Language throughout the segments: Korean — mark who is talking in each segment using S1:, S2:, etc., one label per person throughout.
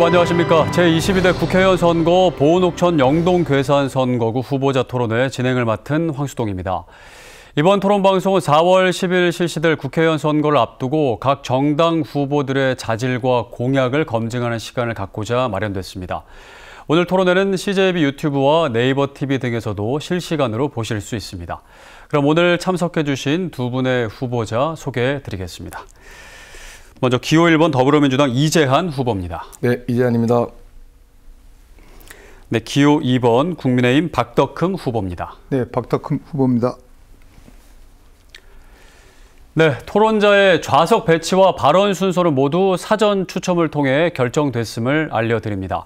S1: 안녕하십니까. 제22대 국회의원 선거 보은옥천 영동괴산 선거구 후보자 토론회 진행을 맡은 황수동입니다. 이번 토론방송은 4월 10일 실시될 국회의원 선거를 앞두고 각 정당 후보들의 자질과 공약을 검증하는 시간을 갖고자 마련됐습니다. 오늘 토론회는 CJB 유튜브와 네이버 TV 등에서도 실시간으로 보실 수 있습니다. 그럼 오늘 참석해 주신 두 분의 후보자 소개해 드리겠습니다. 먼저 기호 1번 더불어민주당 이재한 후보입니다.
S2: 네, 이재한입니다.
S1: 네, 기호 2번 국민의힘 박덕흠 후보입니다.
S3: 네, 박덕흠 후보입니다.
S1: 네, 토론자의 좌석 배치와 발언 순서는 모두 사전 추첨을 통해 결정됐음을 알려드립니다.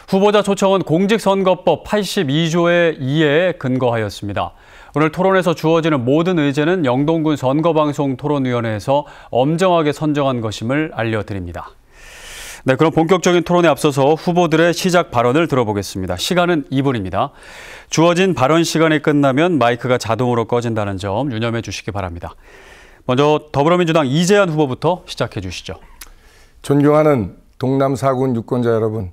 S1: 후보자 초청은 공직선거법 82조의 2에 근거하였습니다. 오늘 토론에서 주어지는 모든 의제는 영동군 선거방송 토론위원회에서 엄정하게 선정한 것임을 알려드립니다. 네, 그럼 본격적인 토론에 앞서서 후보들의 시작 발언을 들어보겠습니다. 시간은 2분입니다. 주어진 발언 시간이 끝나면 마이크가 자동으로 꺼진다는 점 유념해 주시기 바랍니다. 먼저 더불어민주당 이재한 후보부터 시작해 주시죠.
S2: 존경하는 동남 4군 유권자 여러분,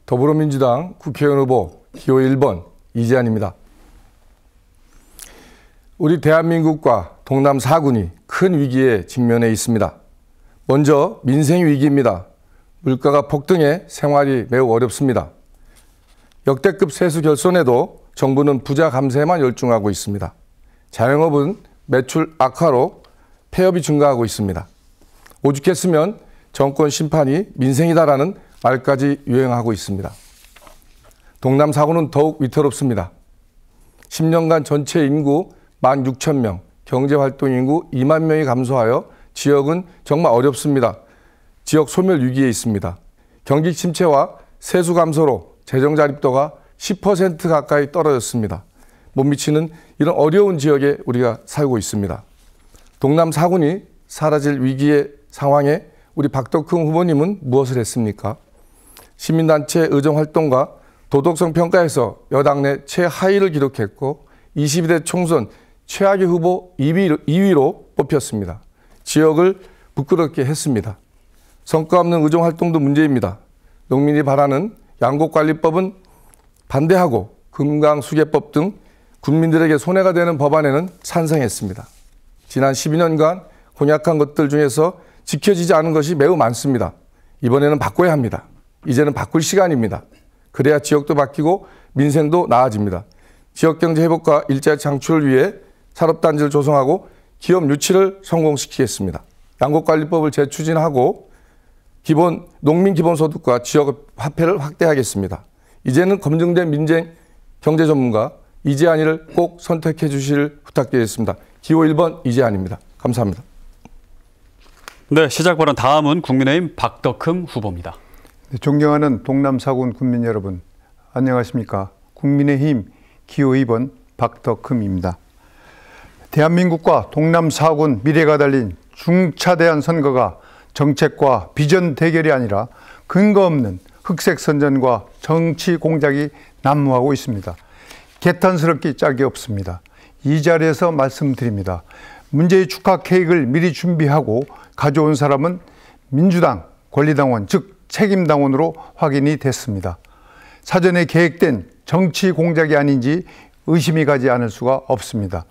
S2: 더불어민주당 국회의원 후보 기호 1번 이재한입니다. 우리 대한민국과 동남 4군이 큰 위기에 직면해 있습니다. 먼저 민생 위기입니다. 물가가 폭등해 생활이 매우 어렵습니다. 역대급 세수 결손에도 정부는 부자 감세에만 열중하고 있습니다. 자영업은 매출 악화로 폐업이 증가하고 있습니다. 오죽했으면 정권 심판이 민생이다라는 말까지 유행하고 있습니다. 동남 4군은 더욱 위태롭습니다. 10년간 전체 인구 16,000명, 경제활동 인구 2만 명이 감소하여 지역은 정말 어렵습니다. 지역 소멸 위기에 있습니다. 경기 침체와 세수 감소로 재정 자립도가 10% 가까이 떨어졌습니다. 못 미치는 이런 어려운 지역에 우리가 살고 있습니다. 동남 4군이 사라질 위기의 상황에 우리 박덕흠 후보님은 무엇을 했습니까? 시민단체 의정활동과 도덕성 평가에서 여당 내 최하위를 기록했고 22대 총선 최악의 후보 2위로 뽑혔습니다. 지역을 부끄럽게 했습니다. 성과 없는 의정활동도 문제입니다. 농민이 바라는 양곡관리법은 반대하고 금강수계법 등 국민들에게 손해가 되는 법안에는 찬성했습니다. 지난 12년간 공약한 것들 중에서 지켜지지 않은 것이 매우 많습니다. 이번에는 바꿔야 합니다. 이제는 바꿀 시간입니다. 그래야 지역도 바뀌고 민생도 나아집니다. 지역경제 회복과 일자리 창출을 위해 산업단지를 조성하고 기업 유치를 성공시키겠습니다. 양곡관리법을 재추진하고 농민 기본소득과 지역 화폐를 확대하겠습니다. 이제는 검증된 민생 경제 전문가 이재한이를 꼭 선택해 주시길 부탁드리겠습니다. 기호 1번 이재한입니다. 감사합니다.
S1: 네, 시작 발언 다음은 국민의힘 박덕흠 후보입니다.
S3: 네, 존경하는 동남 4군 국민 여러분, 안녕하십니까. 국민의힘 기호 2번 박덕흠입니다. 대한민국과 동남 4군 미래가 달린 중차대한 선거가 정책과 비전 대결이 아니라 근거 없는 흑색 선전과 정치 공작이 난무하고 있습니다. 개탄스럽기 짝이 없습니다. 이 자리에서 말씀드립니다. 문제의 축하 케이크를 미리 준비하고 가져온 사람은 민주당 권리당원, 즉 책임당원으로 확인이 됐습니다. 사전에 계획된 정치 공작이 아닌지 의심이 가지 않을 수가 없습니다.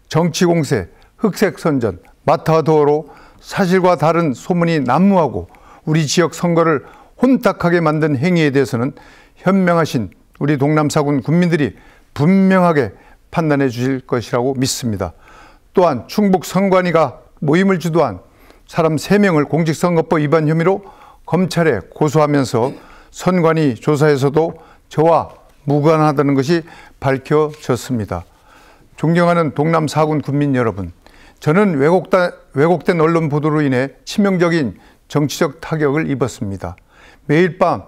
S3: 정치 공세, 흑색 선전, 마타도어로 사실과 다른 소문이 난무하고 우리 지역 선거를 혼탁하게 만든 행위에 대해서는 현명하신 우리 동남 4군 국민들이 분명하게 판단해 주실 것이라고 믿습니다. 또한 충북 선관위가 모임을 주도한 사람 3명을 공직선거법 위반 혐의로 검찰에 고소하면서 선관위 조사에서도 저와 무관하다는 것이 밝혀졌습니다. 존경하는 동남 4군 국민 여러분, 저는 왜곡된 언론 보도로 인해 치명적인 정치적 타격을 입었습니다. 매일 밤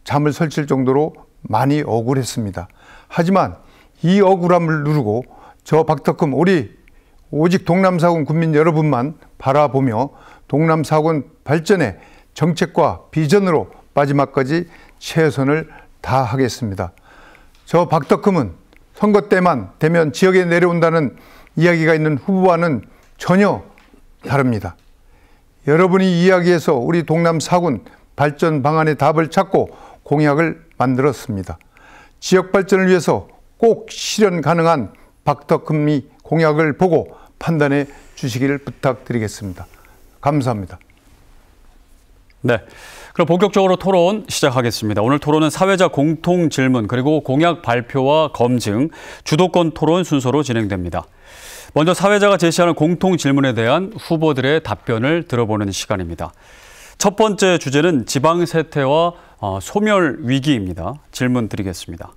S3: 잠을 설칠 정도로 많이 억울했습니다. 하지만 이 억울함을 누르고 저 박덕흠 오직 동남 4군 국민 여러분만 바라보며 동남 4군 발전의 정책과 비전으로 마지막까지 최선을 다하겠습니다. 저 박덕흠은 선거 때만 되면 지역에 내려온다는 이야기가 있는 후보와는 전혀 다릅니다. 여러분이 이야기해서 우리 동남 4군 발전 방안의 답을 찾고 공약을 만들었습니다. 지역 발전을 위해서 꼭 실현 가능한 박덕흠이 공약을 보고 판단해 주시기를 부탁드리겠습니다. 감사합니다.
S1: 네, 그럼 본격적으로 토론 시작하겠습니다. 오늘 토론은 사회자 공통 질문 그리고 공약 발표와 검증, 주도권 토론 순서로 진행됩니다. 먼저 사회자가 제시하는 공통 질문에 대한 후보들의 답변을 들어보는 시간입니다. 첫 번째 주제는 지방 세태와 소멸 위기입니다. 질문 드리겠습니다.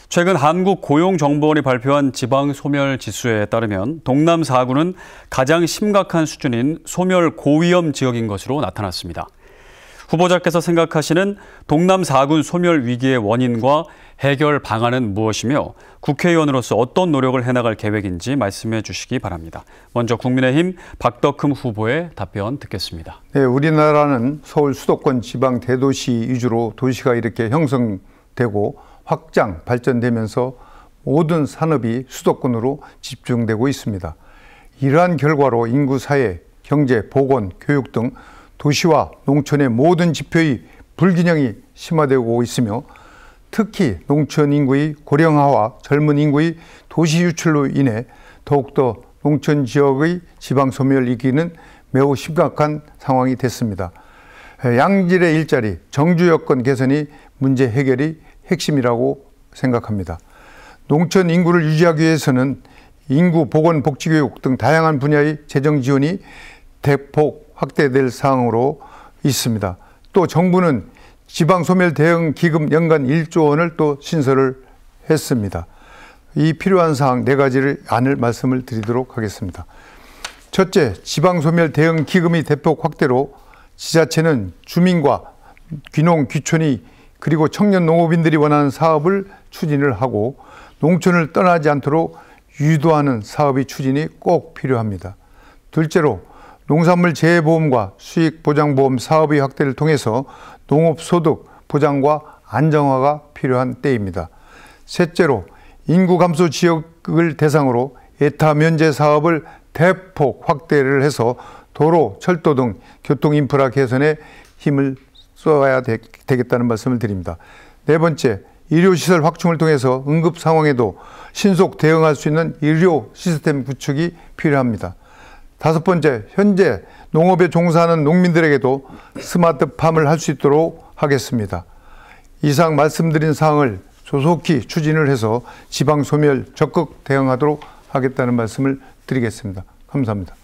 S1: 최근 한국고용정보원이 발표한 지방 소멸 지수에 따르면 동남 4구는 가장 심각한 수준인 소멸 고위험 지역인 것으로 나타났습니다. 후보자께서 생각하시는 동남 4군 소멸 위기의 원인과 해결 방안은 무엇이며 국회의원으로서 어떤 노력을 해나갈 계획인지 말씀해 주시기 바랍니다. 먼저 국민의힘 박덕흠 후보의 답변 듣겠습니다.
S3: 네, 우리나라는 서울 수도권 지방 대도시 위주로 도시가 이렇게 형성되고 확장, 발전되면서 모든 산업이 수도권으로 집중되고 있습니다. 이러한 결과로 인구, 사회, 경제, 보건, 교육 등 도시와 농촌의 모든 지표의 불균형이 심화되고 있으며 특히 농촌 인구의 고령화와 젊은 인구의 도시 유출로 인해 더욱더 농촌 지역의 지방 소멸 위기는 매우 심각한 상황이 됐습니다. 양질의 일자리, 정주 여건 개선이 문제 해결이 핵심이라고 생각합니다. 농촌 인구를 유지하기 위해서는 인구, 보건, 복지교육 등 다양한 분야의 재정 지원이 대폭 확대될 사항으로 있습니다. 또 정부는 지방소멸 대응 기금 연간 1조 원을 또 신설을 했습니다. 이 필요한 사항 4가지를 안을 말씀을 드리도록 하겠습니다. 첫째, 지방소멸 대응 기금의 대폭 확대로 지자체는 주민과 귀농, 귀촌이 그리고 청년 농업인들이 원하는 사업을 추진을 하고 농촌을 떠나지 않도록 유도하는 사업의 추진이 꼭 필요합니다. 둘째로 농산물 재해보험과 수익보장보험 사업의 확대를 통해서 농업소득 보장과 안정화가 필요한 때입니다. 셋째로 인구 감소 지역을 대상으로 에타 면제 사업을 대폭 확대를 해서 도로, 철도 등 교통인프라 개선에 힘을 쏘아야 되겠다는 말씀을 드립니다. 네 번째, 의료시설 확충을 통해서 응급 상황에도 신속 대응할 수 있는 의료 시스템 구축이 필요합니다. 다섯 번째, 현재 농업에 종사하는 농민들에게도 스마트팜을 할 수 있도록 하겠습니다. 이상 말씀드린 사항을 조속히 추진을 해서 지방소멸 적극 대응하도록 하겠다는 말씀을 드리겠습니다. 감사합니다.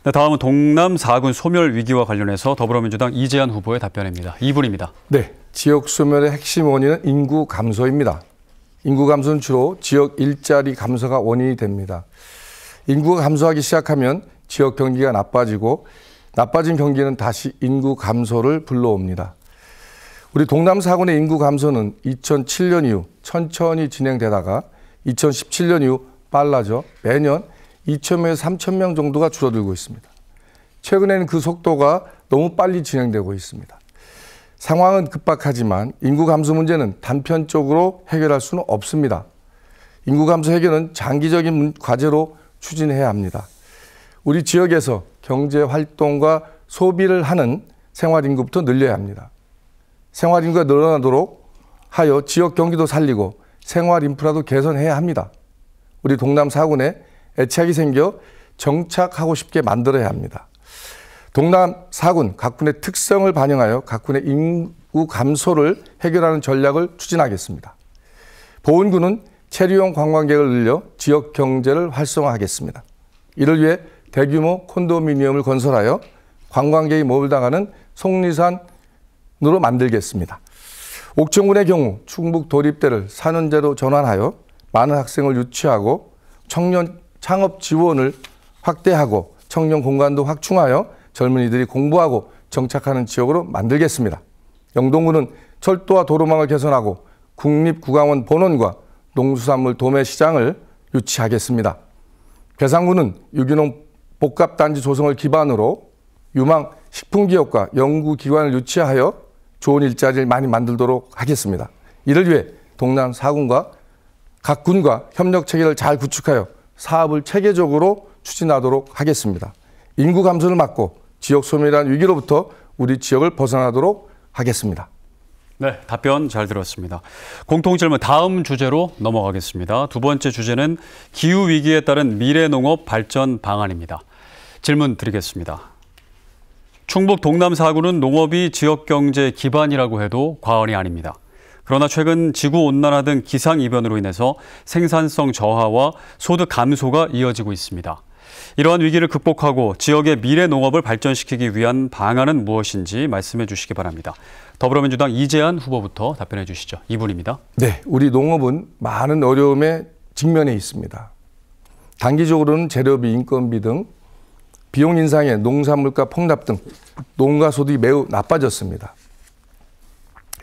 S1: 네, 다음은 동남 4군 소멸 위기와 관련해서 더불어민주당 이재한 후보의 답변입니다. 2분입니다.
S2: 네, 지역 소멸의 핵심 원인은 인구 감소입니다. 인구 감소는 주로 지역 일자리 감소가 원인이 됩니다. 인구가 감소하기 시작하면 지역 경기가 나빠지고 나빠진 경기는 다시 인구 감소를 불러옵니다. 우리 동남 4군의 인구 감소는 2007년 이후 천천히 진행되다가 2017년 이후 빨라져 매년 2,000명에서 3,000명 정도가 줄어들고 있습니다. 최근에는 그 속도가 너무 빨리 진행되고 있습니다. 상황은 급박하지만 인구 감소 문제는 단편적으로 해결할 수는 없습니다. 인구 감소 해결은 장기적인 과제로 추진해야 합니다. 우리 지역에서 경제 활동과 소비를 하는 생활인구부터 늘려야 합니다. 생활인구가 늘어나도록 하여 지역 경기도 살리고 생활인프라도 개선해야 합니다. 우리 동남 4군에 애착이 생겨 정착하고 싶게 만들어야 합니다. 동남 4군 각 군의 특성을 반영하여 각 군의 인구 감소를 해결하는 전략을 추진하겠습니다. 보은군은 체류용 관광객을 늘려 지역 경제를 활성화하겠습니다. 이를 위해 대규모 콘도미니엄을 건설하여 관광객이 몰다가는 속리산으로 만들겠습니다. 옥천군의 경우 충북 도립대를 산원제로 전환하여 많은 학생을 유치하고 청년 창업 지원을 확대하고 청년 공간도 확충하여 젊은이들이 공부하고 정착하는 지역으로 만들겠습니다. 영동군은 철도와 도로망을 개선하고 국립국악원 본원과 농수산물 도매 시장을 유치하겠습니다. 괴산군은 유기농 복합단지 조성을 기반으로 유망 식품기업과 연구기관을 유치하여 좋은 일자리를 많이 만들도록 하겠습니다. 이를 위해 동남 4군과 각 군과 협력 체계를 잘 구축하여 사업을 체계적으로 추진하도록 하겠습니다. 인구 감소를 막고 지역 소멸이라는 위기로부터 우리 지역을 벗어나도록 하겠습니다.
S1: 네, 답변 잘 들었습니다. 공통질문 다음 주제로 넘어가겠습니다. 두 번째 주제는 기후위기에 따른 미래농업 발전 방안입니다. 질문 드리겠습니다. 충북 동남 4구는 농업이 지역경제 기반이라고 해도 과언이 아닙니다. 그러나 최근 지구온난화 등 기상이변으로 인해서 생산성 저하와 소득 감소가 이어지고 있습니다. 이러한 위기를 극복하고 지역의 미래 농업을 발전시키기 위한 방안은 무엇인지 말씀해 주시기 바랍니다. 더불어민주당 이재한 후보부터 답변해 주시죠. 2분입니다.
S2: 네, 우리 농업은 많은 어려움에 직면해 있습니다. 단기적으로는 재료비, 인건비 등 비용 인상에 농산물가 폭락 등 농가 소득이 매우 나빠졌습니다.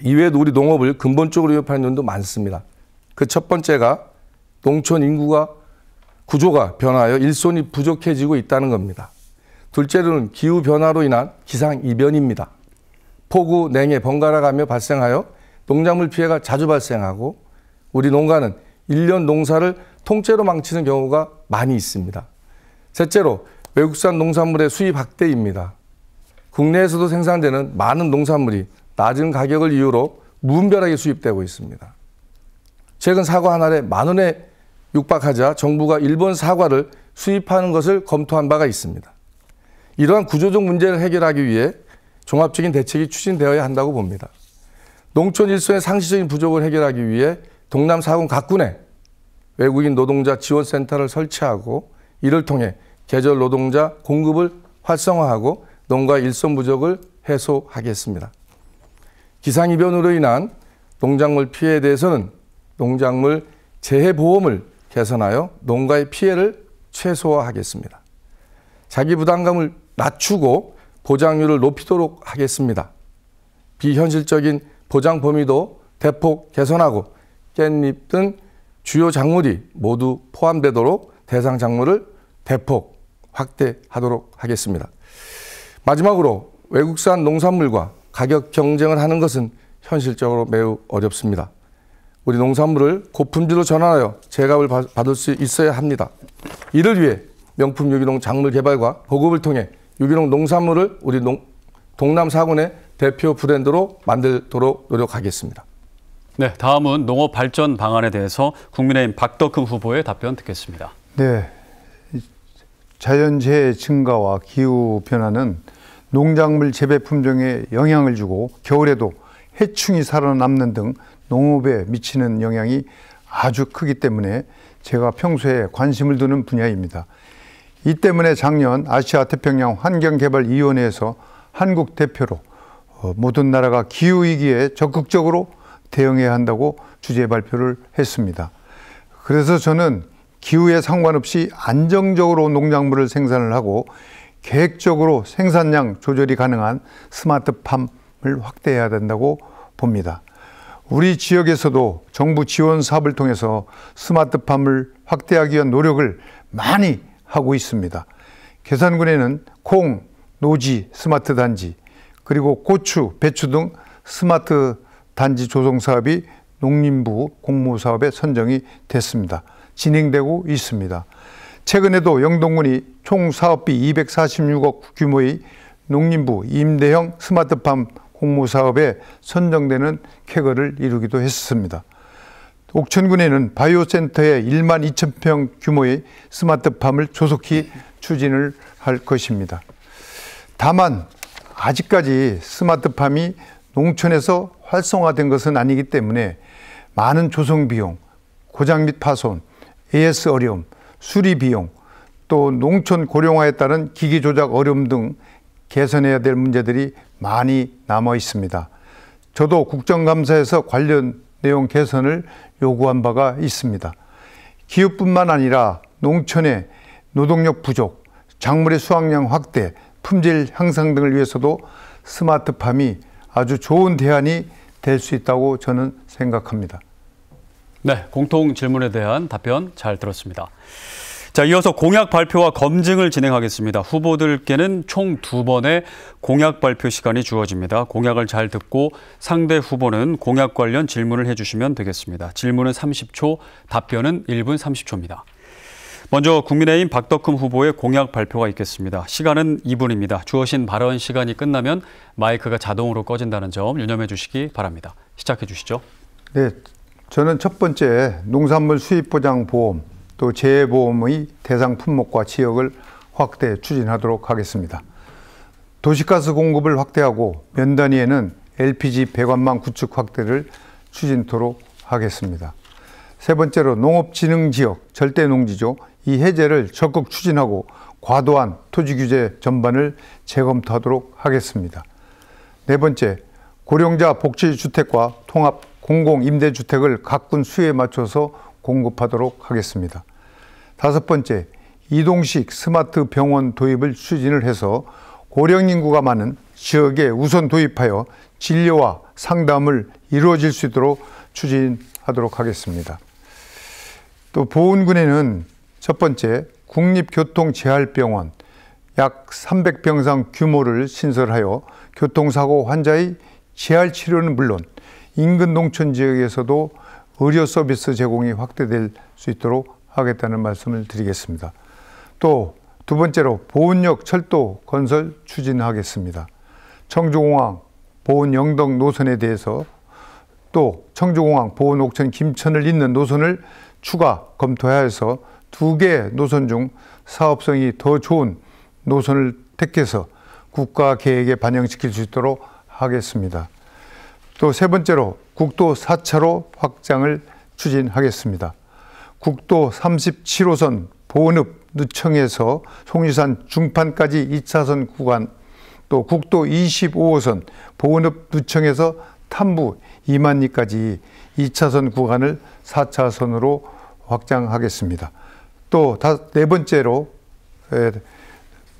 S2: 이외에도 우리 농업을 근본적으로 위협하는 요인도 많습니다. 그 첫 번째가 농촌 인구가 구조가 변화하여 일손이 부족해지고 있다는 겁니다. 둘째로는 기후변화로 인한 기상이변입니다. 폭우, 냉해 번갈아 가며 발생하여 농작물 피해가 자주 발생하고 우리 농가는 1년 농사를 통째로 망치는 경우가 많이 있습니다. 셋째로 외국산 농산물의 수입 확대입니다. 국내에서도 생산되는 많은 농산물이 낮은 가격을 이유로 무분별하게 수입되고 있습니다. 최근 사과 한 알에 10,000원에 육박하자 정부가 일본 사과를 수입하는 것을 검토한 바가 있습니다. 이러한 구조적 문제를 해결하기 위해 종합적인 대책이 추진되어야 한다고 봅니다. 농촌 일손의 상시적인 부족을 해결하기 위해 동남 4군 각군에 외국인 노동자 지원센터를 설치하고 이를 통해 계절 노동자 공급을 활성화하고 농가 일손 부족을 해소하겠습니다. 기상이변으로 인한 농작물 피해에 대해서는 농작물 재해보험을 개선하여 농가의 피해를 최소화하겠습니다. 자기 부담감을 낮추고 보장률을 높이도록 하겠습니다. 비현실적인 보장 범위도 대폭 개선하고 깻잎 등 주요 작물이 모두 포함되도록 대상 작물을 대폭 확대하도록 하겠습니다. 마지막으로 외국산 농산물과 가격 경쟁을 하는 것은 현실적으로 매우 어렵습니다. 우리 농산물을 고품질로 전환하여 제값을 받을 수 있어야 합니다. 이를 위해 명품 유기농 작물 개발과 보급을 통해 유기농 농산물을 우리 동남 4군의 대표 브랜드로 만들도록 노력하겠습니다.
S1: 네, 다음은 농업 발전 방안에 대해서 국민의힘 박덕흠 후보의 답변 듣겠습니다.
S3: 네, 자연재해 증가와 기후 변화는 농작물 재배 품종에 영향을 주고 겨울에도 해충이 살아남는 등 농업에 미치는 영향이 아주 크기 때문에 제가 평소에 관심을 두는 분야입니다. 이 때문에 작년 아시아태평양 환경개발위원회에서 한국 대표로 모든 나라가 기후위기에 적극적으로 대응해야 한다고 주제 발표를 했습니다. 그래서 저는 기후에 상관없이 안정적으로 농작물을 생산을 하고 계획적으로 생산량 조절이 가능한 스마트팜을 확대해야 된다고 봅니다. 우리 지역에서도 정부 지원 사업을 통해서 스마트팜을 확대하기 위한 노력을 많이 하고 있습니다. 계산군에는 콩, 노지, 스마트 단지, 그리고 고추, 배추 등 스마트 단지 조성 사업이 농림부 공모사업에 선정이 됐습니다. 진행되고 있습니다. 최근에도 영동군이 총 사업비 246억 규모의 농림부 임대형 스마트팜 공모사업에 선정되는 쾌거를 이루기도 했습니다. 옥천군에는 바이오센터에 1만 2천 평 규모의 스마트팜을 조속히 추진을 할 것입니다. 다만 아직까지 스마트팜이 농촌에서 활성화된 것은 아니기 때문에 많은 조성 비용, 고장 및 파손, AS 어려움, 수리 비용, 또 농촌 고령화에 따른 기기 조작 어려움 등 개선해야 될 문제들이 많이 남아 있습니다. 저도 국정감사에서 관련 내용 개선을 요구한 바가 있습니다. 기후뿐만 아니라 농촌의 노동력 부족, 작물의 수확량 확대, 품질 향상 등을 위해서도 스마트팜이 아주 좋은 대안이 될 수 있다고 저는 생각합니다.
S1: 네, 공통 질문에 대한 답변 잘 들었습니다. 자, 이어서 공약 발표와 검증을 진행하겠습니다. 후보들께는 총 2번의 공약 발표 시간이 주어집니다. 공약을 잘 듣고 상대 후보는 공약 관련 질문을 해주시면 되겠습니다. 질문은 30초, 답변은 1분 30초입니다. 먼저 국민의힘 박덕흠 후보의 공약 발표가 있겠습니다. 시간은 2분입니다. 주어진 발언 시간이 끝나면 마이크가 자동으로 꺼진다는 점 유념해 주시기 바랍니다. 시작해 주시죠.
S3: 네, 저는 첫 번째 농산물 수입보장보험 또 재해보험의 대상 품목과 지역을 확대 추진하도록 하겠습니다. 도시가스 공급을 확대하고 면 단위에는 LPG 배관망 구축 확대를 추진토록 하겠습니다. 세 번째로 농업진흥지역 절대농지조 이 해제를 적극 추진하고 과도한 토지규제 전반을 재검토하도록 하겠습니다. 네 번째, 고령자 복지주택과 통합 공공임대주택을 가꾼 수요에 맞춰서 공급하도록 하겠습니다. 다섯 번째, 이동식 스마트 병원 도입을 추진을 해서 고령 인구가 많은 지역에 우선 도입하여 진료와 상담을 이루어질 수 있도록 추진하도록 하겠습니다. 또 보은군에는 첫 번째, 국립교통재활병원 약 300병상 규모를 신설하여 교통사고 환자의 재활치료는 물론 인근 농촌 지역에서도 의료 서비스 제공이 확대될 수 있도록 하겠다는 말씀을 드리겠습니다. 또 두 번째로 보은역 철도 건설 추진하겠습니다. 청주공항, 보은 영덕 노선에 대해서 또 청주공항, 보은 옥천, 김천을 잇는 노선을 추가 검토하여서 2개 노선 중 사업성이 더 좋은 노선을 택해서 국가 계획에 반영시킬 수 있도록 하겠습니다. 또 세 번째로 국도 4차로 확장을 추진하겠습니다. 국도 37호선 보은읍 누청에서 송리산 중판까지 2차선 구간, 또 국도 25호선 보은읍 누청에서 탐부 이만리까지 2차선 구간을 4차선으로 확장하겠습니다. 또 네 번째로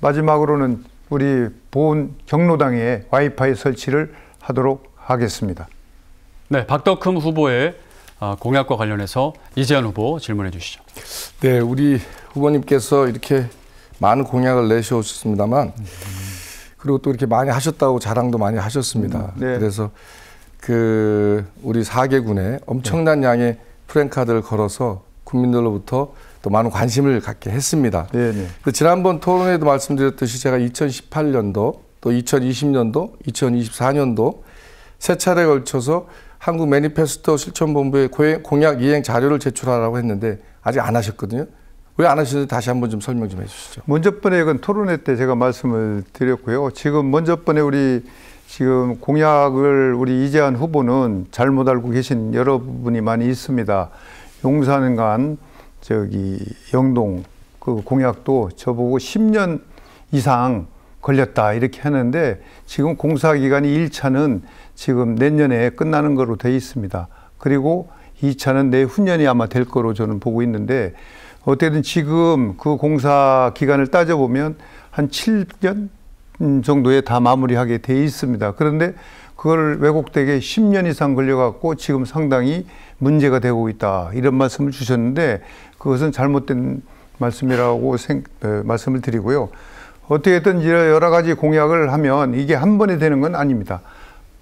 S3: 마지막으로는 우리 보은 경로당에 와이파이 설치를 하도록 하겠습니다.
S1: 네, 박덕흠 후보의 공약과 관련해서 이재현 후보 질문해 주시죠.
S2: 네, 우리 후보님께서 이렇게 많은 공약을 내셔오셨습니다만 그리고 또 이렇게 많이 하셨다고 자랑도 많이 하셨습니다.
S3: 네.
S2: 그래서 우리 4개군에 엄청난 양의 프랜카드를 걸어서 국민들로부터 또 많은 관심을 갖게 했습니다.
S3: 네.
S2: 지난번 토론회에도 말씀드렸듯이 제가 2018년도 또 2020년도, 2024년도 세 차례에 걸쳐서 한국 매니페스토 실천본부에 공약 이행 자료를 제출하라고 했는데 아직 안 하셨거든요. 왜 안 하셨는지 다시 한번 좀 설명 좀 해주시죠.
S3: 먼저 번에 이건 토론회 때 제가 말씀을 드렸고요. 지금 먼저 번에 우리 지금 공약을 우리 이재한 후보는 잘못 알고 계신 여러분이 많이 있습니다. 용산간 영동 그 공약도 저보고 10년 이상 걸렸다 이렇게 하는데 지금 공사 기간이 1차는 지금 내년에 끝나는 거로 돼 있습니다. 그리고 2차는 내후년이 아마 될 거로 저는 보고 있는데 어쨌든 지금 그 공사 기간을 따져보면 한 7년 정도에 다 마무리하게 돼 있습니다. 그런데 그걸 왜곡되게 10년 이상 걸려갖고 지금 상당히 문제가 되고 있다 이런 말씀을 주셨는데 그것은 잘못된 말씀이라고 말씀을 드리고요. 어떻게든 여러 가지 공약을 하면 이게 한 번에 되는 건 아닙니다.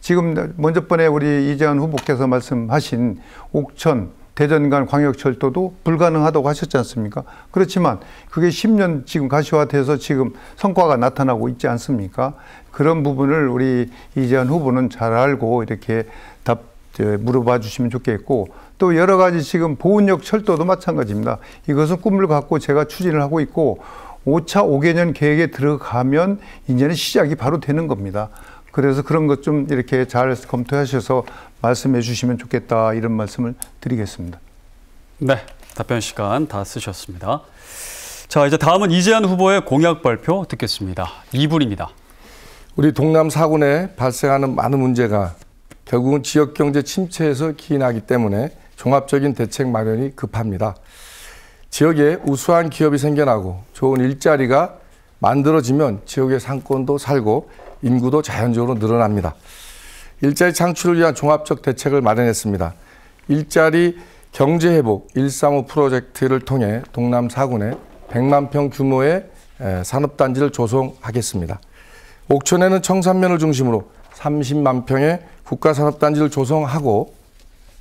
S3: 지금 먼저 번에 우리 이재한 후보께서 말씀하신 옥천, 대전 간 광역철도도 불가능하다고 하셨지 않습니까? 그렇지만 그게 10년 지금 가시화돼서 지금 성과가 나타나고 있지 않습니까? 그런 부분을 우리 이재한 후보는 잘 알고 이렇게 물어봐 주시면 좋겠고 또 여러 가지 지금 보은역 철도도 마찬가지입니다. 이것은 꿈을 갖고 제가 추진을 하고 있고 5차 5개년 계획에 들어가면 이제는 시작이 바로 되는 겁니다. 그래서 그런 것 좀 이렇게 잘 검토하셔서 말씀해 주시면 좋겠다 이런 말씀을 드리겠습니다.
S1: 네, 답변 시간 다 쓰셨습니다. 자, 이제 다음은 이재한 후보의 공약 발표 듣겠습니다. 2분입니다.
S2: 우리 동남 4군에 발생하는 많은 문제가 결국은 지역경제 침체에서 기인하기 때문에 종합적인 대책 마련이 급합니다. 지역에 우수한 기업이 생겨나고 좋은 일자리가 만들어지면 지역의 상권도 살고 인구도 자연적으로 늘어납니다. 일자리 창출을 위한 종합적 대책을 마련했습니다. 일자리 경제회복 135 프로젝트를 통해 동남 4군에 100만 평 규모의 산업단지를 조성하겠습니다. 옥천에는 청산면을 중심으로 30만 평의 국가산업단지를 조성하고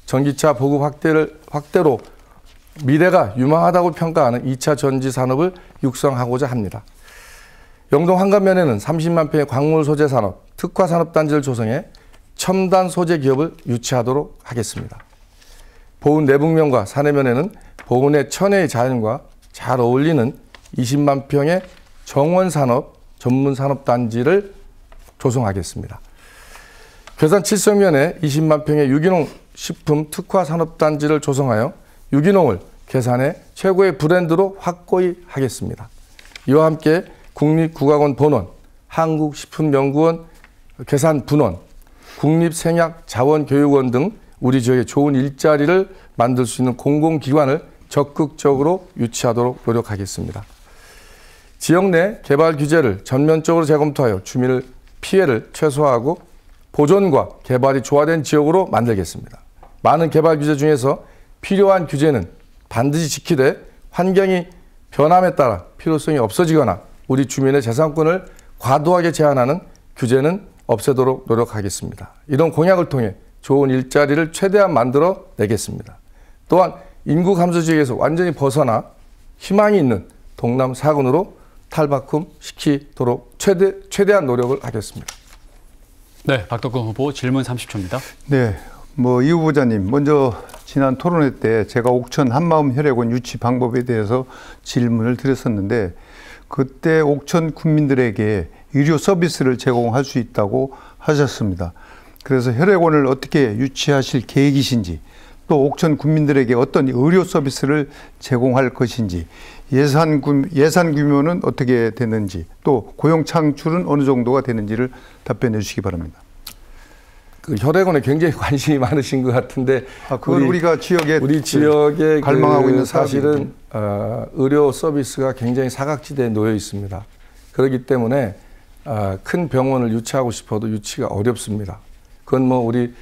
S2: 전기차 보급 확대로 미래가 유망하다고 평가하는 2차 전지 산업을 육성하고자 합니다. 영동 한간면에는 30만 평의 광물 소재 산업, 특화 산업단지를 조성해 첨단 소재 기업을 유치하도록 하겠습니다. 보은 내북면과 산해면에는 보은의 천혜의 자연과 잘 어울리는 20만 평의 정원산업 전문 산업단지를 조성하겠습니다. 괴산 칠성면에 20만 평의 유기농 식품 특화 산업단지를 조성하여 유기농을 괴산의 최고의 브랜드로 확고히 하겠습니다. 이와 함께 국립국악원 본원, 한국식품연구원 괴산 분원, 국립생약자원교육원 등 우리 지역에 좋은 일자리를 만들 수 있는 공공기관을 적극적으로 유치하도록 노력하겠습니다. 지역 내 개발 규제를 전면적으로 재검토하여 주민의 피해를 최소화하고 보존과 개발이 조화된 지역으로 만들겠습니다. 많은 개발 규제 중에서 필요한 규제는 반드시 지키되 환경이 변함에 따라 필요성이 없어지거나 우리 주민의 재산권을 과도하게 제한하는 규제는 없애도록 노력하겠습니다. 이런 공약을 통해 좋은 일자리를 최대한 만들어 내겠습니다. 또한 인구 감소 지역에서 완전히 벗어나 희망이 있는 동남 4군으로 탈바꿈 시키도록 최대한 노력을 하겠습니다.
S1: 네, 박덕금 후보 질문 30초입니다.
S3: 네, 이 후보자님, 먼저 지난 토론회 때 제가 옥천 한마음 혈액원 유치 방법에 대해서 질문을 드렸었는데 그때 옥천 군민들에게 의료 서비스를 제공할 수 있다고 하셨습니다. 그래서 혈액원을 어떻게 유치하실 계획이신지, 또 옥천 군민들에게 어떤 의료 서비스를 제공할 것인지, 예산 규모는 어떻게 되는지, 또 고용 창출은 어느 정도가 되는지를 답변해 주시기 바랍니다.
S2: 그 혈액원에 굉장히 관심이 많으신 것 같은데,
S3: 그건 우리
S2: 지역에
S3: 갈망하고 있는
S2: 사실은 의료 서비스가 굉장히 사각지대에 놓여 있습니다. 그렇기 때문에 큰 병원을 유치하고 싶어도 유치가 어렵습니다. 그건 우리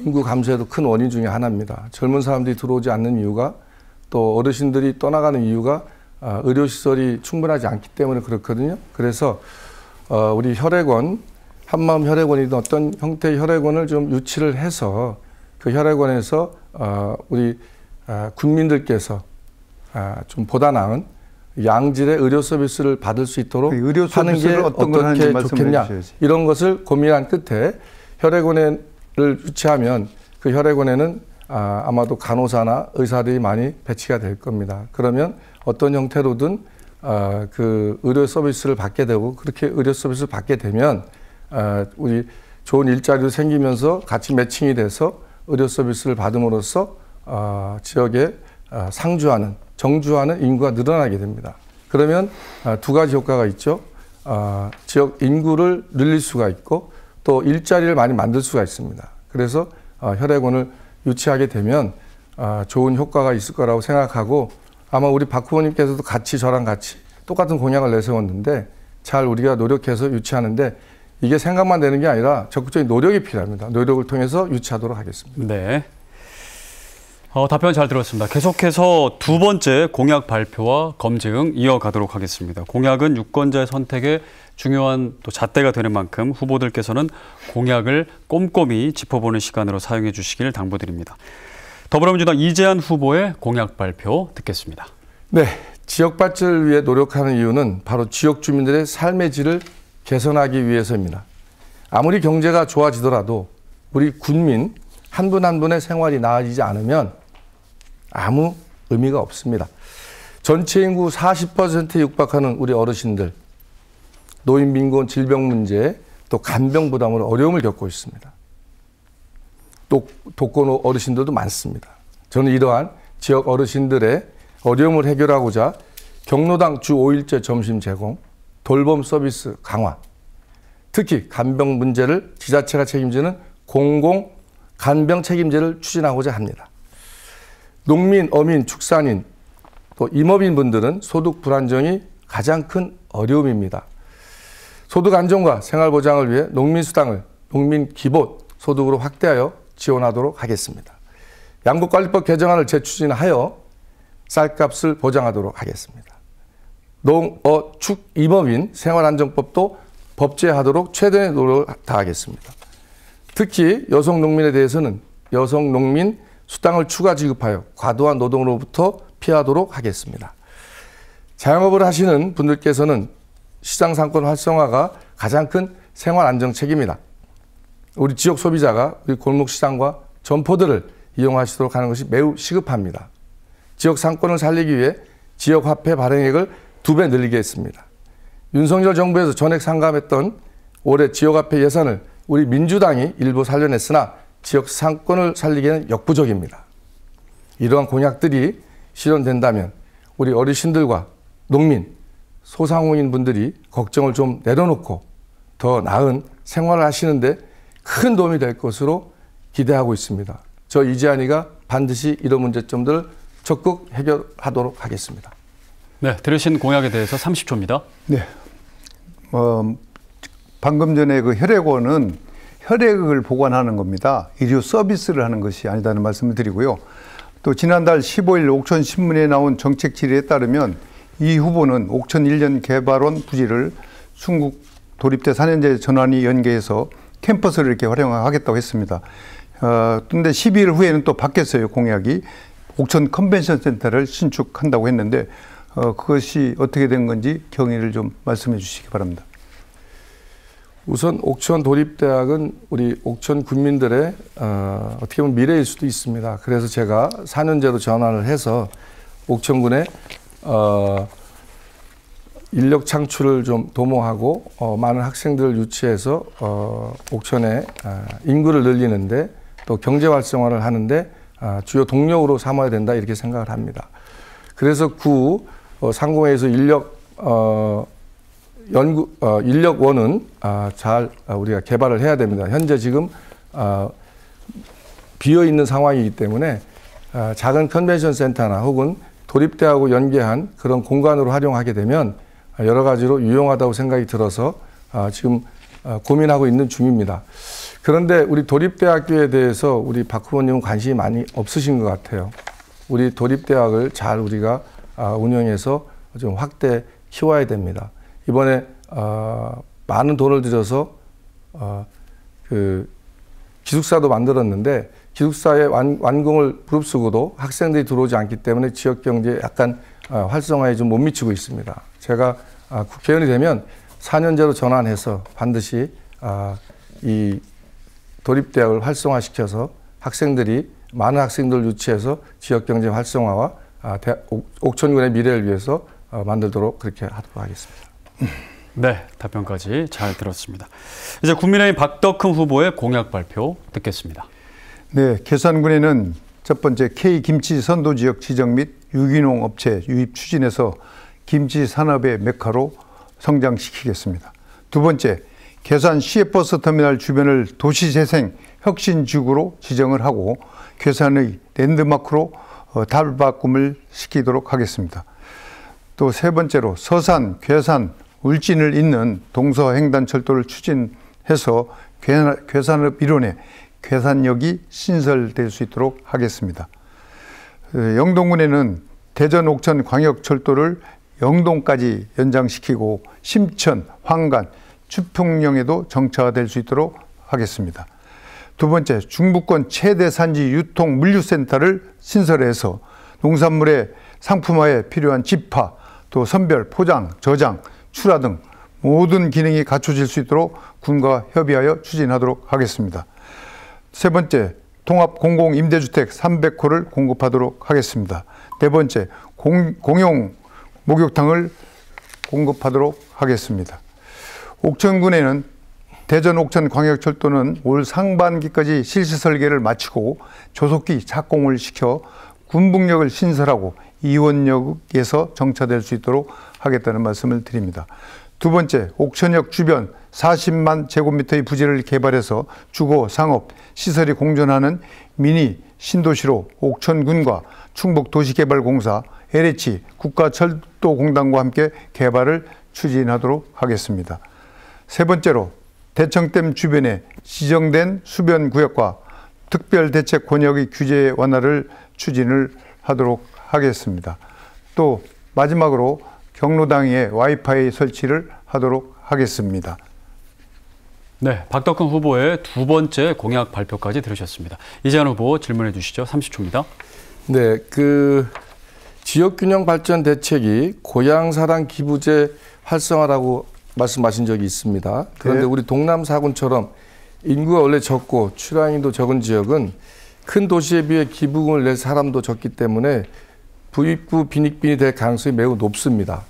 S2: 인구 감소에도 큰 원인 중에 하나입니다. 젊은 사람들이 들어오지 않는 이유가, 또 어르신들이 떠나가는 이유가 의료시설이 충분하지 않기 때문에 그렇거든요. 그래서 우리 혈액원, 한마음 혈액원이든 어떤 형태의 혈액원을 좀 유치를 해서 그 혈액원에서 우리 국민들께서 좀 보다 나은 양질의 의료 서비스를 받을 수 있도록
S3: 의료
S2: 하는 게 어떻게 좋겠냐, 이런 것을 고민한 끝에 혈액원을 유치하면 그 혈액원에는 아마도 간호사나 의사들이 많이 배치가 될 겁니다. 그러면 어떤 형태로든 그 의료 서비스를 받게 되고, 그렇게 의료 서비스를 받게 되면 우리 좋은 일자리도 생기면서 같이 매칭이 돼서 의료 서비스를 받음으로써 지역에 정주하는 인구가 늘어나게 됩니다. 그러면 두 가지 효과가 있죠. 지역 인구를 늘릴 수가 있고 또 일자리를 많이 만들 수가 있습니다. 그래서 혈액원을 유치하게 되면 좋은 효과가 있을 거라고 생각하고, 아마 우리 박 후보님께서도 저랑 같이 똑같은 공약을 내세웠는데 잘 우리가 노력해서 유치하는데, 이게 생각만 되는 게 아니라 적극적인 노력이 필요합니다. 노력을 통해서 유치하도록 하겠습니다.
S1: 네. 답변 잘 들었습니다. 계속해서 두 번째 공약 발표와 검증 이어가도록 하겠습니다. 공약은 유권자의 선택에 중요한 또 잣대가 되는 만큼 후보들께서는 공약을 꼼꼼히 짚어보는 시간으로 사용해 주시길 당부드립니다. 더불어민주당 이재한 후보의 공약 발표 듣겠습니다.
S2: 네, 지역 발전을 위해 노력하는 이유는 바로 지역 주민들의 삶의 질을 개선하기 위해서입니다. 아무리 경제가 좋아지더라도 우리 군민 한 분 한 분의 생활이 나아지지 않으면 아무 의미가 없습니다. 전체 인구 40%에 육박하는 우리 어르신들, 노인 빈곤, 질병 문제, 또 간병 부담으로 어려움을 겪고 있습니다. 또 독거노 어르신들도 많습니다. 저는 이러한 지역 어르신들의 어려움을 해결하고자 경로당 주 5일제 점심 제공, 돌봄 서비스 강화, 특히 간병 문제를 지자체가 책임지는 공공 간병 책임제를 추진하고자 합니다. 농민, 어민, 축산인, 또 임업인 분들은 소득 불안정이 가장 큰 어려움입니다. 소득 안정과 생활 보장을 위해 농민수당을 농민 기본 소득으로 확대하여 지원하도록 하겠습니다. 양곡관리법 개정안을 재추진하여 쌀값을 보장하도록 하겠습니다. 농, 어, 축, 임업인 생활안정법도 법제하도록 최대의 노력을 다하겠습니다. 특히 여성 농민에 대해서는 여성 농민 수당을 추가 지급하여 과도한 노동으로부터 피하도록 하겠습니다. 자영업을 하시는 분들께서는 시장 상권 활성화가 가장 큰 생활 안정책입니다. 우리 지역 소비자가 우리 골목시장과 점포들을 이용하시도록 하는 것이 매우 시급합니다. 지역 상권을 살리기 위해 지역화폐 발행액을 2배 늘리겠습니다. 윤석열 정부에서 전액 상감했던 올해 지역화폐 예산을 우리 민주당이 일부 살려냈으나 지역 상권을 살리기에는 역부족입니다. 이러한 공약들이 실현된다면 우리 어르신들과 농민, 소상공인 분들이 걱정을 좀 내려놓고 더 나은 생활을 하시는데 큰 도움이 될 것으로 기대하고 있습니다. 저 이재한이가 반드시 이런 문제점들을 적극 해결하도록 하겠습니다.
S1: 네, 들으신 공약에 대해서 30초입니다.
S3: 네. 방금 전에 그 혈액원은 혈액을 보관하는 겁니다. 의료 서비스를 하는 것이 아니다는 말씀을 드리고요. 또 지난달 15일 옥천신문에 나온 정책 질의에 따르면 이 후보는 옥천 1년 개발원 부지를 중국 도립대 4년제 전환이 연계해서 캠퍼스를 이렇게 활용하겠다고 했습니다. 근데 12일 후에는 또 바뀌었어요, 공약이. 옥천 컨벤션 센터를 신축한다고 했는데 그것이 어떻게 된 건지 경위를 좀 말씀해 주시기 바랍니다.
S2: 우선 옥천 도립대학은 우리 옥천 군민들의 어떻게 보면 미래일 수도 있습니다. 그래서 제가 4년제로 전환을 해서 옥천군의 인력 창출을 좀 도모하고 많은 학생들을 유치해서 옥천의 인구를 늘리는데 또 경제 활성화를 하는데 주요 동력으로 삼아야 된다 이렇게 생각을 합니다. 그래서 구 상공회에서 인력원은 잘 우리가 개발을 해야 됩니다. 현재 지금 비어 있는 상황이기 때문에 작은 컨벤션 센터나 혹은 도립대하고 연계한 그런 공간으로 활용하게 되면 여러 가지로 유용하다고 생각이 들어서 지금 고민하고 있는 중입니다. 그런데 우리 도립대학교에 대해서 우리 박 후보님은 관심이 많이 없으신 것 같아요. 우리 도립대학을 잘 우리가 운영해서 좀 확대 키워야 됩니다. 이번에 많은 돈을 들여서 그 기숙사도 만들었는데 기숙사의 완공을 무릅쓰고도 학생들이 들어오지 않기 때문에 지역 경제에 약간 활성화에 좀 못 미치고 있습니다. 제가 국회의원이 되면 4년제로 전환해서 반드시 이 도립대학을 활성화시켜서 많은 학생들을 유치해서 지역 경제 활성화와 옥천군의 미래를 위해서 만들도록 그렇게 하도록 하겠습니다.
S1: 네, 답변까지 잘 들었습니다. 이제 국민의힘 박덕흠 후보의 공약 발표 듣겠습니다.
S3: 네, 계산군에는 첫 번째 K김치 선도지역 지정 및 유기농 업체 유입 추진해서 김치 산업의 메카로 성장시키겠습니다. 두 번째, 괴산 시외버스 터미널 주변을 도시재생 혁신지구로 지정을 하고 괴산의 랜드마크로 달바꿈을 시키도록 하겠습니다. 또 세 번째로 서산, 괴산, 울진을 잇는 동서횡단철도를 추진해서 괴산업 일원에 괴산역이 신설될 수 있도록 하겠습니다. 영동군에는 대전 옥천 광역철도를 영동까지 연장시키고 심천, 황간, 추평령에도 정차될 수 있도록 하겠습니다. 두 번째, 중부권 최대 산지 유통 물류센터를 신설해서 농산물의 상품화에 필요한 집화, 또 선별, 포장, 저장, 출하 등 모든 기능이 갖춰질 수 있도록 군과 협의하여 추진하도록 하겠습니다. 세 번째, 통합 공공임대주택 300호를 공급하도록 하겠습니다. 네 번째, 공용 목욕탕을 공급하도록 하겠습니다. 옥천군에는 대전 옥천 광역철도는 올 상반기까지 실시 설계를 마치고 조속히 착공을 시켜 군북역을 신설하고 이원역에서 정차될 수 있도록 하겠다는 말씀을 드립니다. 두 번째, 옥천역 주변 40만 제곱미터의 부지를 개발해서 주거, 상업, 시설이 공존하는 미니 신도시로 옥천군과 충북도시개발공사, LH 국가철도공단과 함께 개발을 추진하도록 하겠습니다. 세 번째로, 대청댐 주변에 지정된 수변구역과 특별대책 권역의 규제 완화를 추진을 하도록 하겠습니다. 또 마지막으로 경로당에 와이파이 설치를 하도록 하겠습니다.
S1: 네, 박덕흠 후보의 두 번째 공약 발표까지 들으셨습니다. 이재한 후보 질문해 주시죠. 30초입니다.
S2: 네, 지역균형 발전 대책이 고향사랑 기부제 활성화라고 말씀하신 적이 있습니다. 그런데
S3: 네.
S2: 우리 동남 4군처럼 인구가 원래 적고 출향인도 적은 지역은 큰 도시에 비해 기부금을 낼 사람도 적기 때문에 부익부 빈익빈이 될 가능성이 매우 높습니다.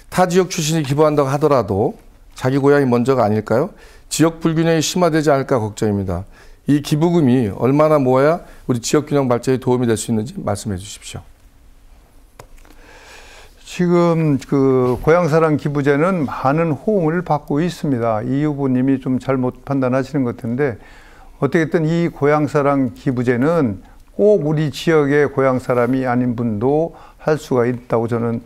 S2: 타 지역 출신이 기부한다고 하더라도 자기 고향이 먼저가 아닐까요? 지역 불균형이 심화되지 않을까 걱정입니다. 이 기부금이 얼마나 모아야 우리 지역균형 발전에 도움이 될 수 있는지 말씀해 주십시오.
S3: 지금 고향사랑 기부제는 많은 호응을 받고 있습니다. 이 후보님이 좀 잘못 판단하시는 것 같은데 어떻게든 이 고향사랑 기부제는 꼭 우리 지역의 고향 사람이 아닌 분도 할 수가 있다고 저는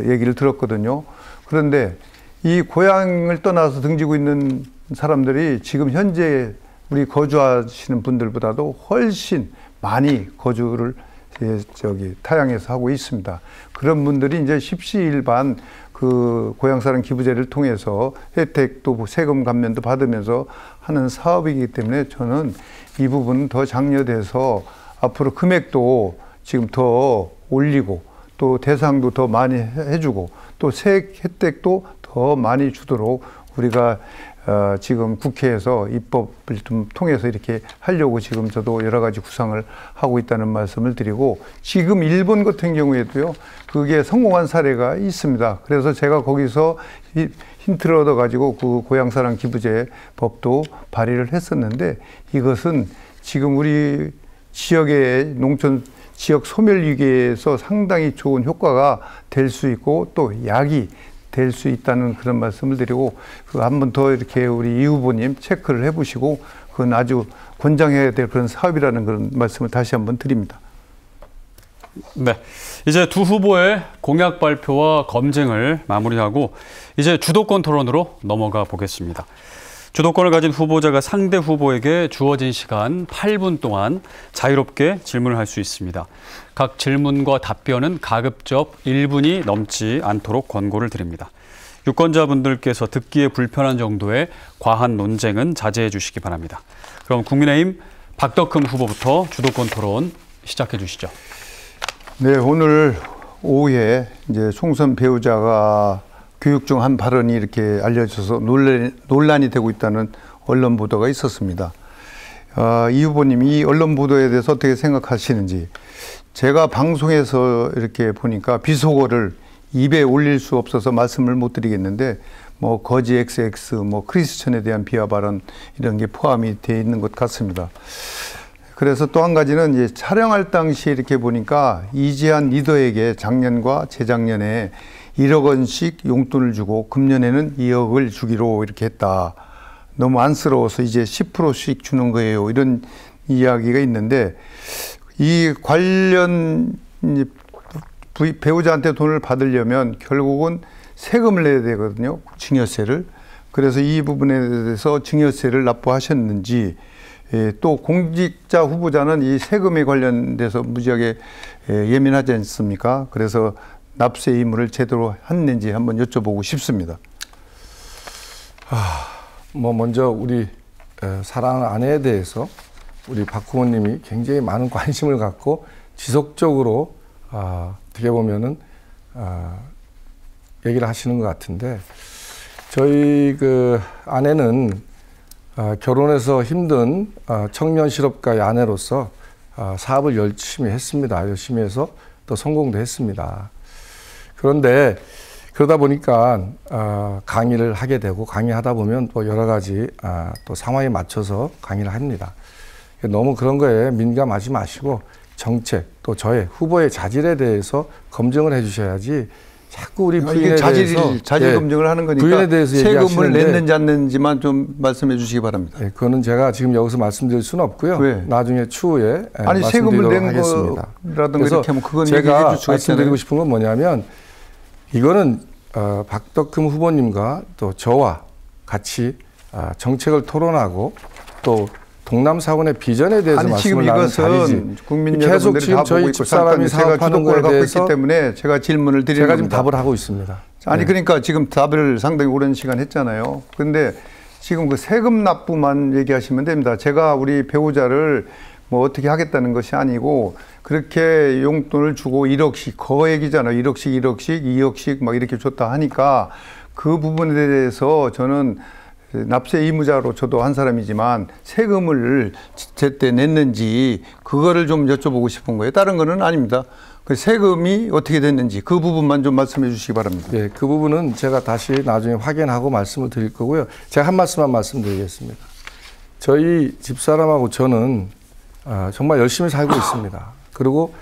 S3: 얘기를 들었거든요. 그런데 이 고향을 떠나서 등지고 있는 사람들이 지금 현재 우리 거주하시는 분들보다도 훨씬 많이 거주를 타향에서 하고 있습니다. 그런 분들이 이제 십시일반 고향사랑 기부제를 통해서 혜택도 세금 감면도 받으면서 하는 사업이기 때문에 저는 이 부분은 더 장려돼서 앞으로 금액도 지금 더 올리고 또 대상도 더 많이 해주고 또 혜택도 더 많이 주도록 우리가 지금 국회에서 입법을 좀 통해서 이렇게 하려고 지금 저도 여러 가지 구상을 하고 있다는 말씀을 드리고 지금 일본 같은 경우에도요 그게 성공한 사례가 있습니다. 그래서 제가 거기서 힌트를 얻어가지고 고향사랑 기부제 법도 발의를 했었는데 이것은 지금 우리 지역의 농촌 지역 소멸 위기에서 상당히 좋은 효과가 될 수 있고 또 약이 될 수 있다는 그런 말씀을 드리고 한 번 더 이렇게 우리 이 후보님 체크를 해보시고 그건 아주 권장해야 될 그런 사업이라는 그런 말씀을 다시 한번 드립니다.
S1: 네, 이제 두 후보의 공약 발표와 검증을 마무리하고 이제 주도권 토론으로 넘어가 보겠습니다. 주도권을 가진 후보자가 상대 후보에게 주어진 시간 8분 동안 자유롭게 질문을 할 수 있습니다. 각 질문과 답변은 가급적 1분이 넘지 않도록 권고를 드립니다. 유권자분들께서 듣기에 불편한 정도의 과한 논쟁은 자제해 주시기 바랍니다. 그럼 국민의힘 박덕흠 후보부터 주도권 토론 시작해 주시죠.
S3: 네, 오늘 오후에 이제 총선 배우자가 교육 중 한 발언이 이렇게 알려져서 논란이 되고 있다는 언론 보도가 있었습니다. 이 후보님, 이 언론 보도에 대해서 어떻게 생각하시는지. 제가 방송에서 이렇게 보니까 비속어를 입에 올릴 수 없어서 말씀을 못 드리겠는데, 거지 XX, 크리스천에 대한 비하 발언 이런 게 포함이 되어 있는 것 같습니다. 그래서 또 한 가지는 이제 촬영할 당시에 이렇게 보니까 이재한 리더에게 작년과 재작년에 1억 원씩 용돈을 주고 금년에는 2억을 주기로 이렇게 했다. 너무 안쓰러워서 이제 10%씩 주는 거예요. 이런 이야기가 있는데 이 관련 배우자한테 돈을 받으려면 결국은 세금을 내야 되거든요. 증여세를. 그래서 이 부분에 대해서 증여세를 납부하셨는지 또 공직자 후보자는 이 세금에 관련돼서 무지하게 예민하지 않습니까? 그래서 납세 의무를 제대로 했는지 한번 여쭤보고 싶습니다.
S2: 먼저 우리 사랑하는 아내에 대해서 우리 박 후보님이 굉장히 많은 관심을 갖고 지속적으로 어떻게 보면은 얘기를 하시는 것 같은데 저희 아내는 결혼해서 힘든 청년 실업가의 아내로서 사업을 열심히 했습니다. 열심히 해서 또 성공도 했습니다. 그런데 그러다 보니까 강의를 하게 되고 강의하다 보면 또 여러 가지 또 상황에 맞춰서 강의를 합니다. 너무 그런 거에 민감하지 마시고 정책 또 저의 후보의 자질에 대해서 검증을 해주셔야지 자꾸 우리 부인에 대해서
S3: 자질 검증을 하는 거니까
S2: 부인에 대해서
S3: 세금을 냈는지 안 냈는지만 좀 말씀해 주시기 바랍니다.
S2: 네, 그거는 제가 지금 여기서 말씀드릴 수는 없고요.
S3: 왜?
S2: 나중에 추후에
S3: 아니 세금을 낸
S2: 하겠습니다.
S3: 거라든가 이렇게 하면 그건
S2: 제가
S3: 얘기해 줄 수가
S2: 말씀드리고 싶은 건 뭐냐면 이거는 박덕흠 후보님과 또 저와 같이 정책을 토론하고 또 동남 4군의 비전에 대해서 말씀을 나누는 자리지.
S3: 지금 이것은 국민
S2: 계속
S3: 여러분들이
S2: 지금
S3: 다
S2: 저희
S3: 보고 있고
S2: 집사람이 사업하는 거에 대해서
S3: 있기 때문에 제가 질문을 드리는
S2: 제가 지금
S3: 겁니다.
S2: 답을 하고 있습니다.
S3: 아니 그러니까 지금 답을 상당히 오랜 시간 했잖아요. 그런데 지금 그 세금 납부만 얘기하시면 됩니다. 제가 우리 배우자를 뭐 어떻게 하겠다는 것이 아니고 그렇게 용돈을 주고 1억씩 거액이잖아요. 1억씩 2억씩 막 이렇게 줬다 하니까 그 부분에 대해서 저는 납세 의무자로 저도 한 사람이지만 세금을 제때 냈는지 그거를 좀 여쭤보고 싶은 거예요. 다른 거는 아닙니다. 그 세금이 어떻게 됐는지 그 부분만 좀 말씀해 주시기 바랍니다.
S2: 네, 그 부분은 제가 다시 나중에 확인하고 말씀을 드릴 거고요. 제가 한 말씀만 말씀드리겠습니다. 저희 집사람하고 저는 정말 열심히 살고 있습니다. 그리고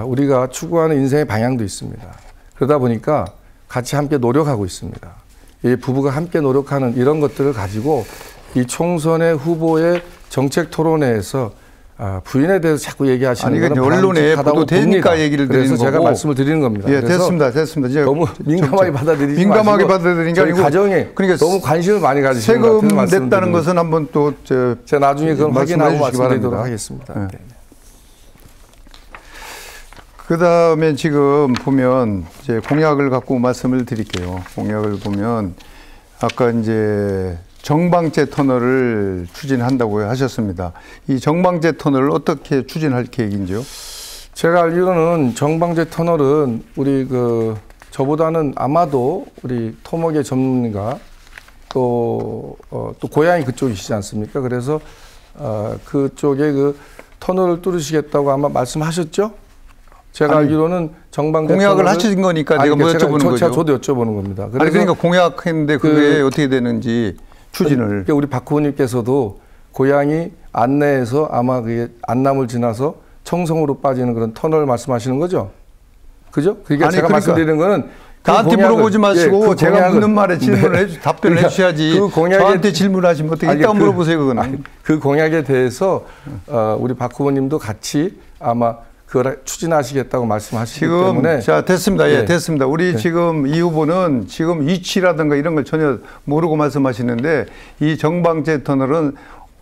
S2: 우리가 추구하는 인생의 방향도 있습니다. 그러다 보니까 같이 함께 노력하고 있습니다. 이 부부가 함께 노력하는 이런 것들을 가지고 이 총선의 후보의 정책 토론회에서 부인에 대해서 자꾸 얘기하시는
S3: 거는 언론에 보도되니까 얘기를 드리는 거고.
S2: 그래서 제가 말씀을 드리는 겁니다.
S3: 예, 됐습니다. 이제
S2: 너무 민감하게 받아들이지
S3: 민감하게
S2: 마시고
S3: 받아들이는 게 아니고
S2: 가정에 그러니까 너무 관심을 많이 가지시는 것 같아요.
S3: 세금 냈다는 것은 한번 또
S2: 제가 나중에 그건 확인하고 말씀드리도록
S3: 바랍니다.
S2: 하겠습니다. 네.
S3: 그다음에 지금 보면 이제 공약을 갖고 말씀을 드릴게요. 공약을 보면 아까 이제 정방제 터널을 추진한다고 하셨습니다. 이 정방제 터널을 어떻게 추진할 계획인지요?
S2: 제가 알기로는 정방제 터널은 우리 저보다는 아마도 우리 토목의 전문가 또 고향이 그쪽이시지 않습니까? 그래서 그쪽에 그 터널을 뚫으시겠다고 아마 말씀하셨죠? 제가 알기로는 정방제
S3: 공약을 하신 거니까 내가 뭐 여쭤보는 거죠.
S2: 저도 여쭤보는 겁니다.
S3: 그러니까 공약했는데 그게 어떻게 되는지 추진을.
S2: 그러니까 우리 박 후보님께서도 고향이 안내에서 아마 그게 안남을 지나서 청송으로 빠지는 그런 터널 말씀하시는 거죠? 그죠? 그러니까 제가 말씀드리는 거는
S3: 나한테 물어보지 마시고 제가 묻는 말에 질문을 답변을 해주셔야지. 저한테 질문하시면 어떻게 이따 물어보세요 그거는.
S2: 그 공약에 대해서 우리 박 후보님도 같이 아마 그걸 추진하시겠다고 말씀하시기 때문에.
S3: 자, 됐습니다. 예, 됐습니다. 우리 지금 이 후보는 지금 위치라든가 이런 걸 전혀 모르고 말씀하시는데 이 정방제 터널은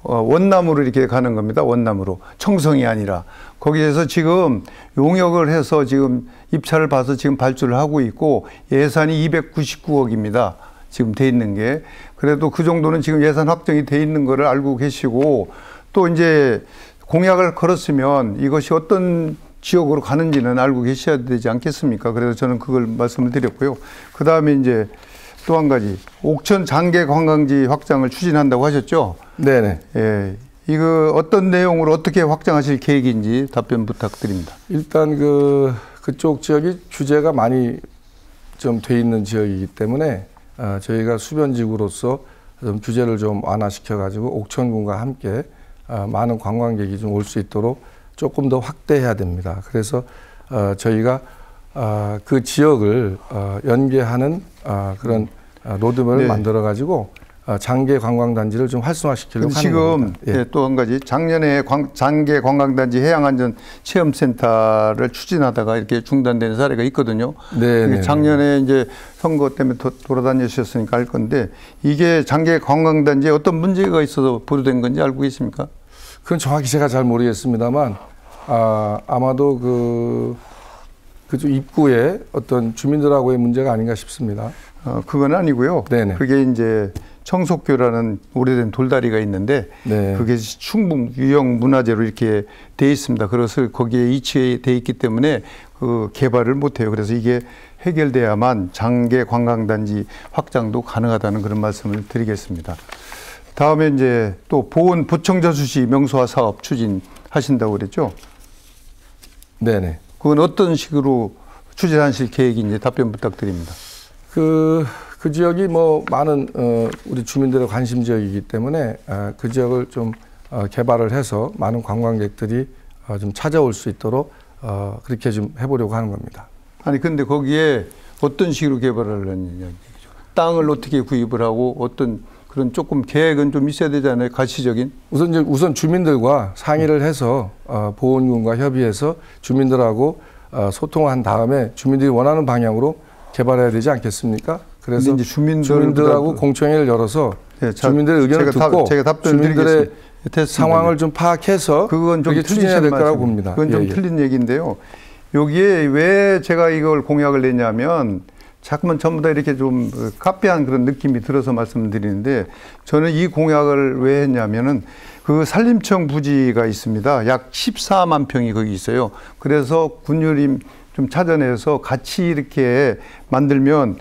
S3: 원남으로 이렇게 가는 겁니다. 원남으로. 청송이 아니라. 거기에서 지금 용역을 해서 지금 입찰을 봐서 지금 발주를 하고 있고 예산이 299억입니다. 지금 돼 있는 게. 그래도 그 정도는 지금 예산 확정이 돼 있는 거를 알고 계시고 또 이제 공약을 걸었으면 이것이 어떤 지역으로 가는지는 알고 계셔야 되지 않겠습니까? 그래서 저는 그걸 말씀을 드렸고요. 그 다음에 이제 또 한 가지 옥천 장계 관광지 확장을 추진한다고 하셨죠?
S2: 네네.
S3: 예, 이거 어떤 내용으로 어떻게 확장하실 계획인지 답변 부탁드립니다.
S2: 일단 그쪽 지역이 규제가 많이 좀 돼 있는 지역이기 때문에 저희가 수변지구로서 좀 규제를 좀 완화시켜 가지고 옥천군과 함께 많은 관광객이 좀 올 수 있도록 조금 더 확대해야 됩니다. 그래서 저희가 그 지역을 연계하는 그런 로드맵을 만들어 가지고 장계 관광단지를 좀 활성화시키려고 하는 겁니다.
S3: 지금 또 한 가지 작년에 장계 관광단지 해양안전 체험센터를 추진하다가 이렇게 중단된 사례가 있거든요. 네. 작년에 이제 선거 때문에 돌아다니셨으니까 알 건데 이게 장계 관광단지에 어떤 문제가 있어서 보도된 건지 알고 계십니까?
S2: 그건 정확히 제가 잘 모르겠습니다만 아마도 그쪽 입구에 어떤 주민들하고의 문제가 아닌가 싶습니다.
S3: 그건 아니고요.
S2: 네네.
S3: 그게 이제 청속교라는 오래된 돌다리가 있는데 그게 충북 유형 문화재로 이렇게 돼 있습니다. 그래서 거기에 위치돼 있기 때문에 그 개발을 못해요. 그래서 이게 해결돼야만 장계 관광단지 확장도 가능하다는 그런 말씀을 드리겠습니다. 다음에 이제 또 보온 보청저수지 명소화 사업 추진하신다고 그랬죠?
S2: 네네.
S3: 그건 어떤 식으로 추진하실 계획인지 답변 부탁드립니다.
S2: 그 지역이 뭐 많은 우리 주민들의 관심 지역이기 때문에 그 지역을 좀 개발을 해서 많은 관광객들이 좀 찾아올 수 있도록 그렇게 좀 해보려고 하는 겁니다.
S3: 아니 근데 거기에 어떤 식으로 개발을 하느냐 얘기죠. 땅을 어떻게 구입을 하고 어떤 그런 조금 계획은 좀 있어야 되잖아요. 가시적인.
S2: 우선 주민들과 상의를 해서 보훈군과 협의해서 주민들하고 소통한 다음에 주민들이 원하는 방향으로 개발해야 되지 않겠습니까? 그래서 이제 주민들하고 공청회를 열어서 주민들의 의견을 듣고 주민들의 상황을 좀 파악해서
S3: 그건 좀
S2: 추진해야 될 거라고 봅니다.
S3: 그건 좀 틀린 얘기인데요. 여기에 왜 제가 이걸 공약을 냈냐면 자꾸만 전부 다 이렇게 좀 카피한 그런 느낌이 들어서 말씀드리는데, 저는 이 공약을 왜 했냐면은 그 산림청 부지가 있습니다. 약 14만 평이 거기 있어요. 그래서 군유림 좀 찾아내서 같이 이렇게 만들면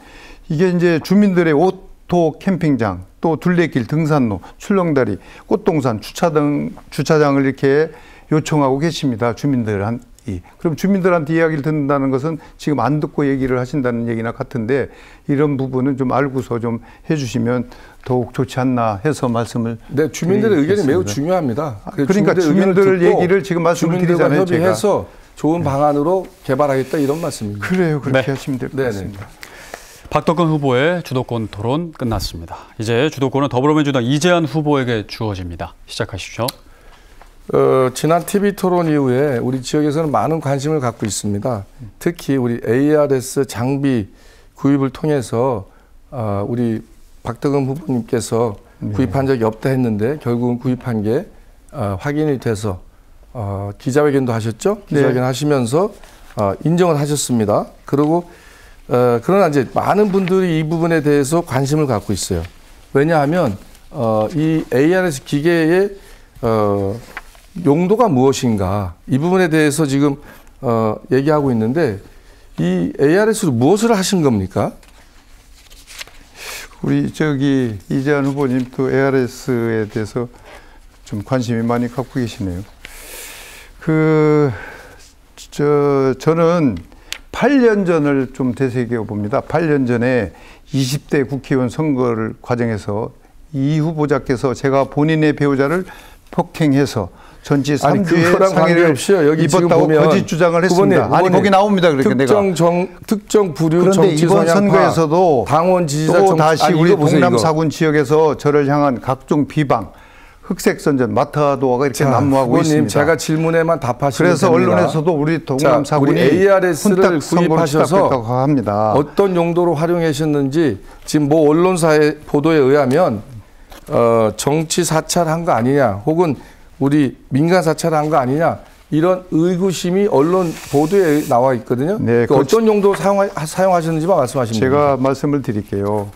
S3: 이게 이제 주민들의 오토 캠핑장, 또 둘레길, 등산로, 출렁다리, 꽃동산, 주차장을 이렇게 요청하고 계십니다. 주민들한테. 그럼 주민들한테 이야기를 듣는다는 것은 지금 안 듣고 얘기를 하신다는 얘기나 같은데, 이런 부분은 좀 알고서 좀 해주시면 더욱 좋지 않나 해서 말씀을.
S2: 네, 주민들의 의견이 매우 중요합니다.
S3: 그러니까 주민들 얘기를 지금 말씀을 드리잖아요.
S2: 협의해서 좋은 방안으로 개발하겠다 이런 말씀입니다.
S3: 그래요, 그렇게 하시면 될 것 같습니다.
S1: 박덕근 후보의 주도권 토론 끝났습니다. 이제 주도권은 더불어민주당 이재한 후보에게 주어집니다. 시작하십시오.
S2: 지난 TV 토론 이후에 우리 지역에서는 많은 관심을 갖고 있습니다. 특히 우리 ARS 장비 구입을 통해서 우리 박덕근 후보님께서 구입한 적이 없다 했는데 결국은 구입한 게 확인이 돼서 기자회견도 하셨죠? 기자회견 하시면서 인정을 하셨습니다. 그리고 그러나 이제 많은 분들이 이 부분에 대해서 관심을 갖고 있어요. 왜냐하면 이 ARS 기계의 용도가 무엇인가, 이 부분에 대해서 지금 얘기하고 있는데, 이 ARS로 무엇을 하신 겁니까?
S3: 우리 이재한 후보님 또 ARS에 대해서 좀 관심이 많이 갖고 계시네요. 저는 8년 전을 좀 되새겨 봅니다. 8년 전에 20대 국회의원 선거를 과정에서 이 후보자께서 제가 본인의 배우자를 폭행해서 전치 3주의 상해를 입었다고 거짓 주장을 했습니다. 후보님, 아니 거기 나옵니다. 그러니까
S2: 특정 부류
S3: 그런데 이번 선거에서도
S2: 당원 지지자
S3: 또 다시 우리 동남 4군 지역에서 저를 향한 각종 비방, 흑색 선전, 마타도어가 이렇게 난무하고 있습니다.
S2: 제가 질문에만 답하시면
S3: 그래서
S2: 됩니다.
S3: 언론에서도 우리 동남 4군이
S2: ARS를 구입하셔서
S3: 합니다.
S2: 어떤 용도로 활용하셨는지 지금 뭐 언론사의 보도에 의하면 정치 사찰한 거 아니냐, 혹은 우리 민간 사찰한 거 아니냐, 이런 의구심이 언론 보도에 나와 있거든요.
S3: 네,
S2: 어떤 용도로 사용하셨는지만 말씀하시면
S3: 제가
S2: 됩니다.
S3: 말씀을 드릴게요.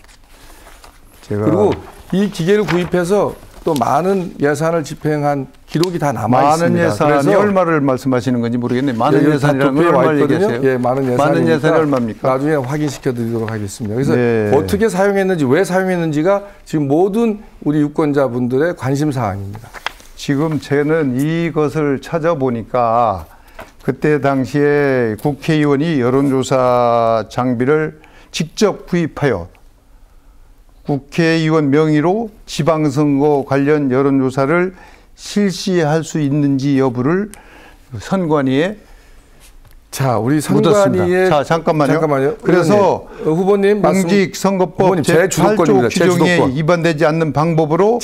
S2: 그리고 이 기계를 구입해서 또 많은 예산을 집행한 기록이 다 남아 있습니다.
S3: 많은 예산이 얼마를 말씀하시는 건지 모르겠네요. 많은 예산이라는 건 얼마를 얘기하세요?
S2: 예, 많은 예산이
S3: 얼마입니까?
S2: 나중에 확인시켜 드리도록 하겠습니다. 그래서 어떻게 사용했는지, 왜 사용했는지가 지금 모든 우리 유권자분들의 관심 사항입니다.
S3: 지금 저는 이것을 찾아보니까 그때 당시에 국회의원이 여론조사 장비를 직접 구입하여 국회의원 명의로 지방선거 관련 여론조사를 실시할 수 있는지 여부를 선관위에
S2: 우리 선관위에
S3: 잠깐만요. 그래서
S2: 후보님
S3: 공직선거법 제8조 규정에 위반되지 않는 방법으로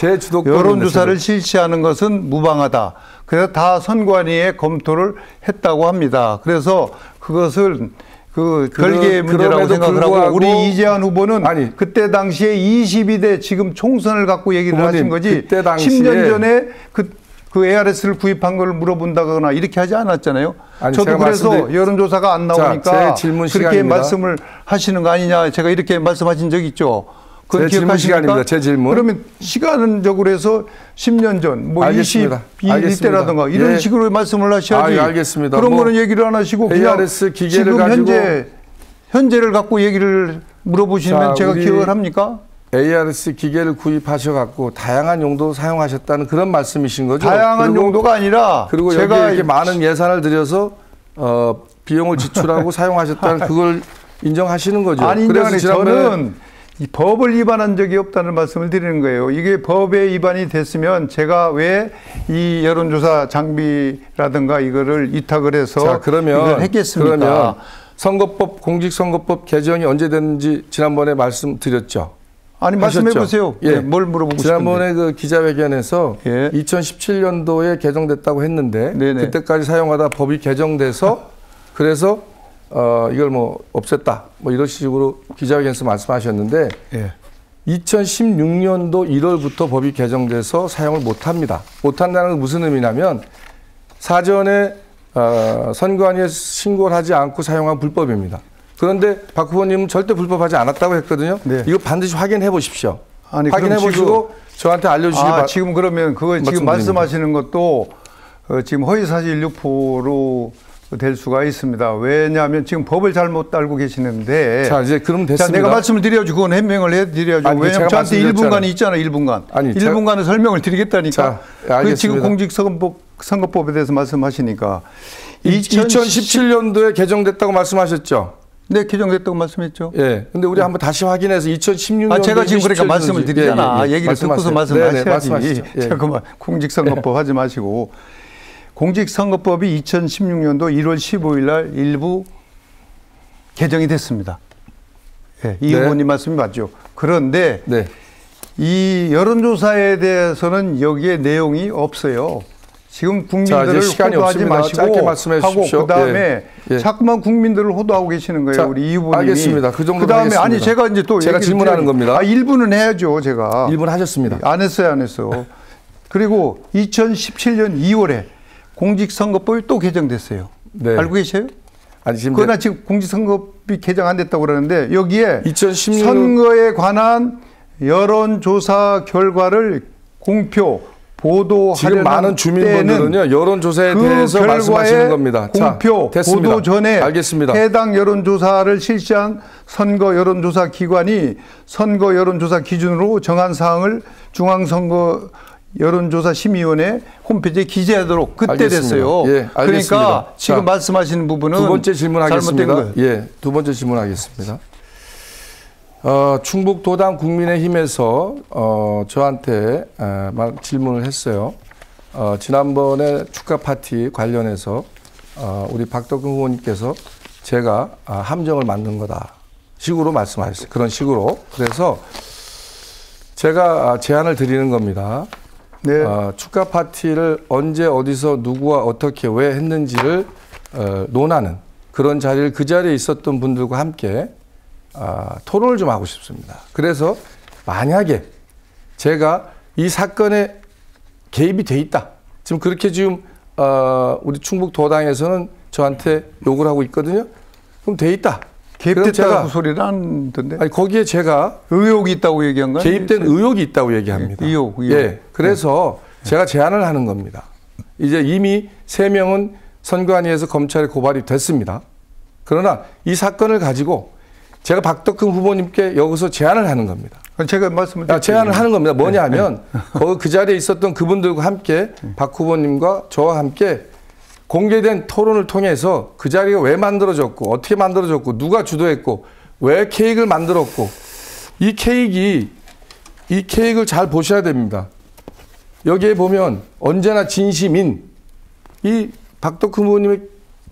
S3: 여론조사를 실시하는 것은 무방하다. 그래서 다 선관위에 검토를 했다고 합니다. 그래서 그것을 별개의 문제라고 생각을 하고, 우리 이재한 후보는 그때 당시에 22대 지금 총선을 갖고 얘기를 하신 거지, 그때 당시에 10년 전에 그 ARS를 구입한 걸 물어본다거나 이렇게 하지 않았잖아요. 저도 그래서 여론조사가 안 나오니까 그렇게 말씀을 하시는 거 아니냐, 제가 이렇게 말씀하신 적 있죠.
S2: 제 질문 시간입니다. 제 질문.
S3: 그러면 시간적으로 해서 10년 전, 뭐 22대라든가 이런 식으로 말씀을 하셔야지.
S2: 알겠습니다.
S3: 그런 거는 얘기를 안 하시고
S2: ARS 기계를
S3: 지금
S2: 가지고
S3: 현재를 갖고 얘기를 물어보시면 제가 기억을 합니까?
S2: ARS 기계를 구입하셔갖고 다양한 용도로 사용하셨다는 그런 말씀이신 거죠?
S3: 다양한 용도가 아니라
S2: 그리고 제가 이렇게 많은 예산을 들여서 비용을 지출하고 사용하셨다는 그걸 인정하시는 거죠?
S3: 그래서 저는 이 법을 위반한 적이 없다는 말씀을 드리는 거예요. 이게 법에 위반이 됐으면 제가 왜 이 여론조사 장비라든가 이거를 위탁을 해서 이걸 했겠습니까?
S2: 그러면 선거법, 공직선거법 개정이 언제 됐는지 지난번에 말씀드렸죠?
S3: 말씀해 보세요.
S2: 예.
S3: 뭘 물어보고
S2: 지난번에
S3: 싶은데.
S2: 그 기자회견에서 2017년도에 개정됐다고 했는데 그때까지 사용하다 법이 개정돼서 그래서 이걸 뭐 없앴다, 뭐 이런 식으로 기자회견에서 말씀하셨는데 2016년도 1월부터 법이 개정돼서 사용을 못합니다. 못한다는 건 무슨 의미냐면 사전에 선관위에 신고를 하지 않고 사용한 불법입니다. 그런데 박 후보님은 절대 불법하지 않았다고 했거든요.
S3: 네.
S2: 이거 반드시 확인해 보십시오.
S3: 아니,
S2: 확인해 보시고 저한테 알려주시기 바랍니다.
S3: 지금 그러면 그거 지금 말씀하시는 것도 지금 허위사실 유포로 될 수가 있습니다. 왜냐하면 지금 법을 잘못 알고 계시는데.
S2: 자, 이제 그럼 됐습니다.
S3: 자, 내가 말씀을 드려야죠. 그건 해명을 해드려야죠. 왜냐하면 저한테 1분간이 있잖아, 1분간.
S2: 아니,
S3: 1분간은 설명을 드리겠다니까.
S2: 자, 알겠습니다.
S3: 그 지금 공직선거법에 대해서 말씀하시니까.
S2: 2017년도에 개정됐다고 말씀하셨죠?
S3: 네, 개정됐다고 말씀했죠.
S2: 예. 근데 우리 한번 다시 확인해서 2016년.
S3: 제가 지금 그러니까 말씀을 드리잖아. 얘기를 듣고서 말씀하셔야지. 잠깐만, 공직선거법 하지 마시고. 공직선거법이 2016년도 1월 15일 날 일부 개정이 됐습니다. 네, 이 의원님 말씀이 맞죠. 그런데 이 여론조사에 대해서는 여기에 내용이 없어요. 지금 국민들을 호도하지 마시고 하고 그다음에 자꾸만 국민들을 호도하고 계시는 거예요. 자, 우리 이 후보님이.
S2: 알겠습니다. 그 정도
S3: 그다음에
S2: 하겠습니다.
S3: 아니 제가 이제 또
S2: 제가 질문하는 겁니다.
S3: 1분은 해야죠. 제가.
S2: 1분 하셨습니다.
S3: 안 했어요. 안 했어. 그리고 2017년 2월에 공직선거법이 또 개정됐어요. 네. 알고 계세요?
S2: 아니,
S3: 그러나 지금 공직선거법이 개정 안 됐다고 그러는데 여기에
S2: 2016년
S3: 선거에 관한 여론조사 결과를 공표, 보도하려는
S2: 지금 많은 주민분들은요 여론조사에 대해서 말씀하시는 겁니다.
S3: 공표,
S2: 자,
S3: 보도 전에
S2: 알겠습니다.
S3: 해당 여론조사를 실시한 선거 여론조사 기관이 선거 여론조사 기준으로 정한 사항을 중앙선거 여론조사 심의위원회 홈페이지에 기재하도록 그때
S2: 알겠습니다.
S3: 됐어요.
S2: 예,
S3: 그러니까 지금 말씀하시는 부분은
S2: 두 번째 질문하겠습니다.
S3: 잘못된 거예요.
S2: 예, 두 번째 질문하겠습니다. 충북도당 국민의힘에서 저한테 질문을 했어요. 지난번에 축가 파티 관련해서 우리 박덕흠 후보님께서 제가 함정을 만든 거다 식으로 말씀하셨어요. 그런 식으로. 그래서 제가 제안을 드리는 겁니다.
S3: 네.
S2: 축가 파티를 언제 어디서 누구와 어떻게 왜 했는지를 논하는 그런 자리를 그 자리에 있었던 분들과 함께 토론을 좀 하고 싶습니다. 그래서 만약에 제가 이 사건에 개입이 돼 있다. 지금 그렇게 지금 우리 충북도당에서는 저한테 욕을 하고 있거든요. 그럼 돼 있다.
S3: 개입됐다고 소리를 안 듣던데.
S2: 아니 거기에 제가
S3: 의혹이 있다고 얘기한 거예요?
S2: 개입된 의혹이 있다고 얘기합니다.
S3: 의혹.
S2: 예. 그래서 제가 제안을 하는 겁니다. 이제 이미 3명은 선관위에서 검찰에 고발이 됐습니다. 그러나 이 사건을 가지고 제가 박덕흠 후보님께 여기서 제안을 하는 겁니다.
S3: 제가 말씀을
S2: 제안을 하는 겁니다. 뭐냐면 그 자리에 있었던 그분들과 함께 박 후보님과 저와 함께 공개된 토론을 통해서 그 자리가 왜 만들어졌고 어떻게 만들어졌고 누가 주도했고 왜 케이크를 만들었고 이 케이크를 잘 보셔야 됩니다. 여기에 보면 언제나 진심인 이 박덕흠 후보님의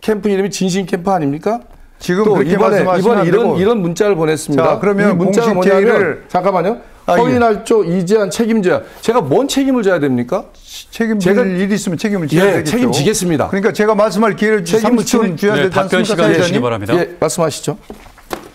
S2: 캠프 이름이 진심 캠프 아닙니까?
S3: 지금
S2: 또
S3: 이번에
S2: 이런 문자를 보냈습니다.
S3: 자, 그러면
S2: 이 문자가 뭐냐면 잠깐만요. 허위날조 이재한 책임져야 제가 뭔 책임을 져야 됩니까?
S3: 책임질 일이 있으면 책임을 져야 되겠죠.
S2: 책임지겠습니다.
S3: 그러니까 제가 말씀할 기회를
S2: 책임을
S3: 30분 줘야 되지
S1: 답변 시간
S3: 않습니까?
S1: 주시기 바랍니다.
S2: 예, 말씀하시죠.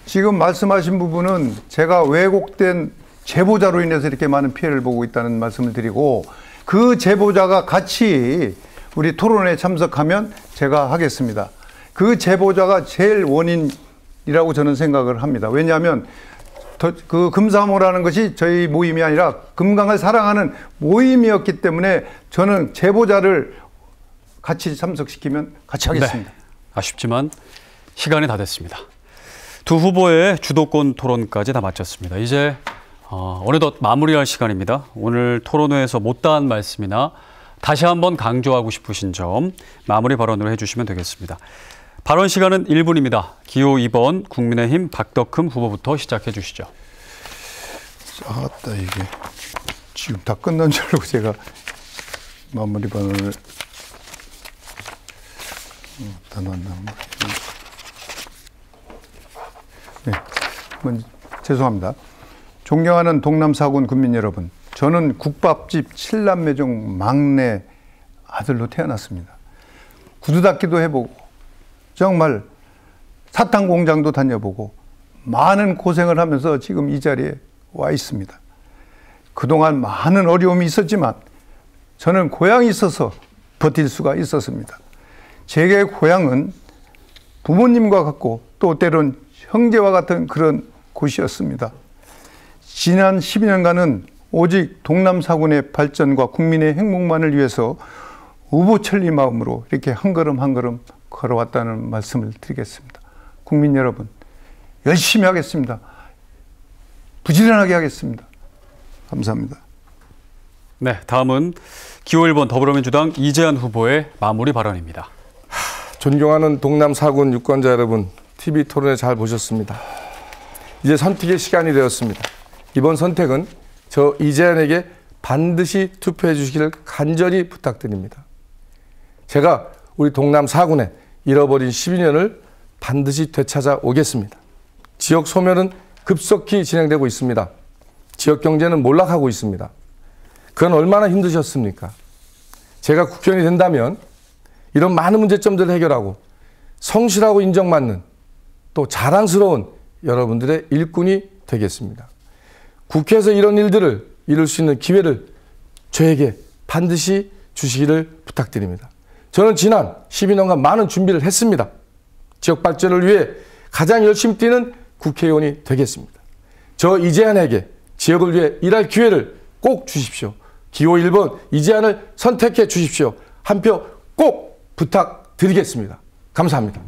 S3: 지금 말씀하신 부분은 제가 왜곡된 제보자로 인해서 이렇게 많은 피해를 보고 있다는 말씀을 드리고 그 제보자가 같이 우리 토론에 참석하면 제가 하겠습니다. 그 제보자가 제일 원인이라고 저는 생각을 합니다. 왜냐하면 그 금사모라는 것이 저희 모임이 아니라 금강을 사랑하는 모임이었기 때문에 저는 제보자를 같이 참석시키면 같이 하겠습니다.
S1: 네, 아쉽지만 시간이 다 됐습니다. 두 후보의 주도권 토론까지 다 마쳤습니다. 이제 어느덧 마무리할 시간입니다. 오늘 토론회에서 못다한 말씀이나 다시 한번 강조하고 싶으신 점 마무리 발언으로 해주시면 되겠습니다. 발언 시간은 1분입니다. 기호 2번 국민의힘 박덕흠 후보부터 시작해 주시죠.
S3: 아따 이게 지금 다 끝난 줄 알고 제가 마무리 발언을 다 넣었나. 네, 죄송합니다. 존경하는 동남 4군 국민 여러분, 저는 국밥집 7남매 중 막내 아들로 태어났습니다. 구두 닦기도 해보고 정말 사탕 공장도 다녀보고 많은 고생을 하면서 지금 이 자리에 와 있습니다. 그동안 많은 어려움이 있었지만 저는 고향이 있어서 버틸 수가 있었습니다. 제게 고향은 부모님과 같고 또 때론 형제와 같은 그런 곳이었습니다. 지난 12년간은 오직 동남 4군의 발전과 국민의 행복만을 위해서 우보천리 마음으로 이렇게 한 걸음 한 걸음 걸어왔다는 말씀을 드리겠습니다. 국민 여러분, 열심히 하겠습니다. 부지런하게 하겠습니다. 감사합니다.
S1: 네, 다음은 기호 1번 더불어민주당 이재한 후보의 마무리 발언입니다.
S2: 존경하는 동남 4군 유권자 여러분, TV 토론회 잘 보셨습니다. 이제 선택의 시간이 되었습니다. 이번 선택은 저 이재한에게 반드시 투표해 주시기를 간절히 부탁드립니다. 제가 우리 동남 4군의 잃어버린 12년을 반드시 되찾아 오겠습니다. 지역 소멸은 급속히 진행되고 있습니다. 지역 경제는 몰락하고 있습니다. 그건 얼마나 힘드셨습니까? 제가 국회의원이 된다면 이런 많은 문제점들을 해결하고 성실하고 인정받는 또 자랑스러운 여러분들의 일꾼이 되겠습니다. 국회에서 이런 일들을 이룰 수 있는 기회를 저에게 반드시 주시기를 부탁드립니다. 저는 지난 12년간 많은 준비를 했습니다. 지역 발전을 위해 가장 열심히 뛰는 국회의원이 되겠습니다. 저 이재한에게 지역을 위해 일할 기회를 꼭 주십시오. 기호 1번 이재한을 선택해 주십시오. 한 표 꼭 부탁드리겠습니다. 감사합니다.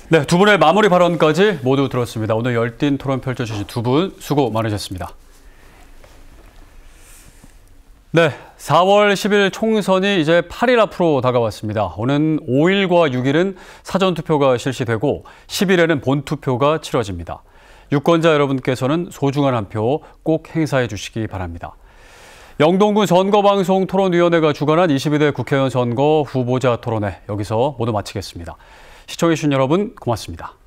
S1: 네, 두 분의 마무리 발언까지 모두 들었습니다. 오늘 열띤 토론 펼쳐주신 두 분 수고 많으셨습니다. 네, 4월 10일 총선이 이제 8일 앞으로 다가왔습니다. 오는 5일과 6일은 사전투표가 실시되고 10일에는 본투표가 치러집니다. 유권자 여러분께서는 소중한 한 표 꼭 행사해 주시기 바랍니다. 영동군 선거방송 토론위원회가 주관한 22대 국회의원 선거 후보자 토론회 여기서 모두 마치겠습니다. 시청해주신 여러분 고맙습니다.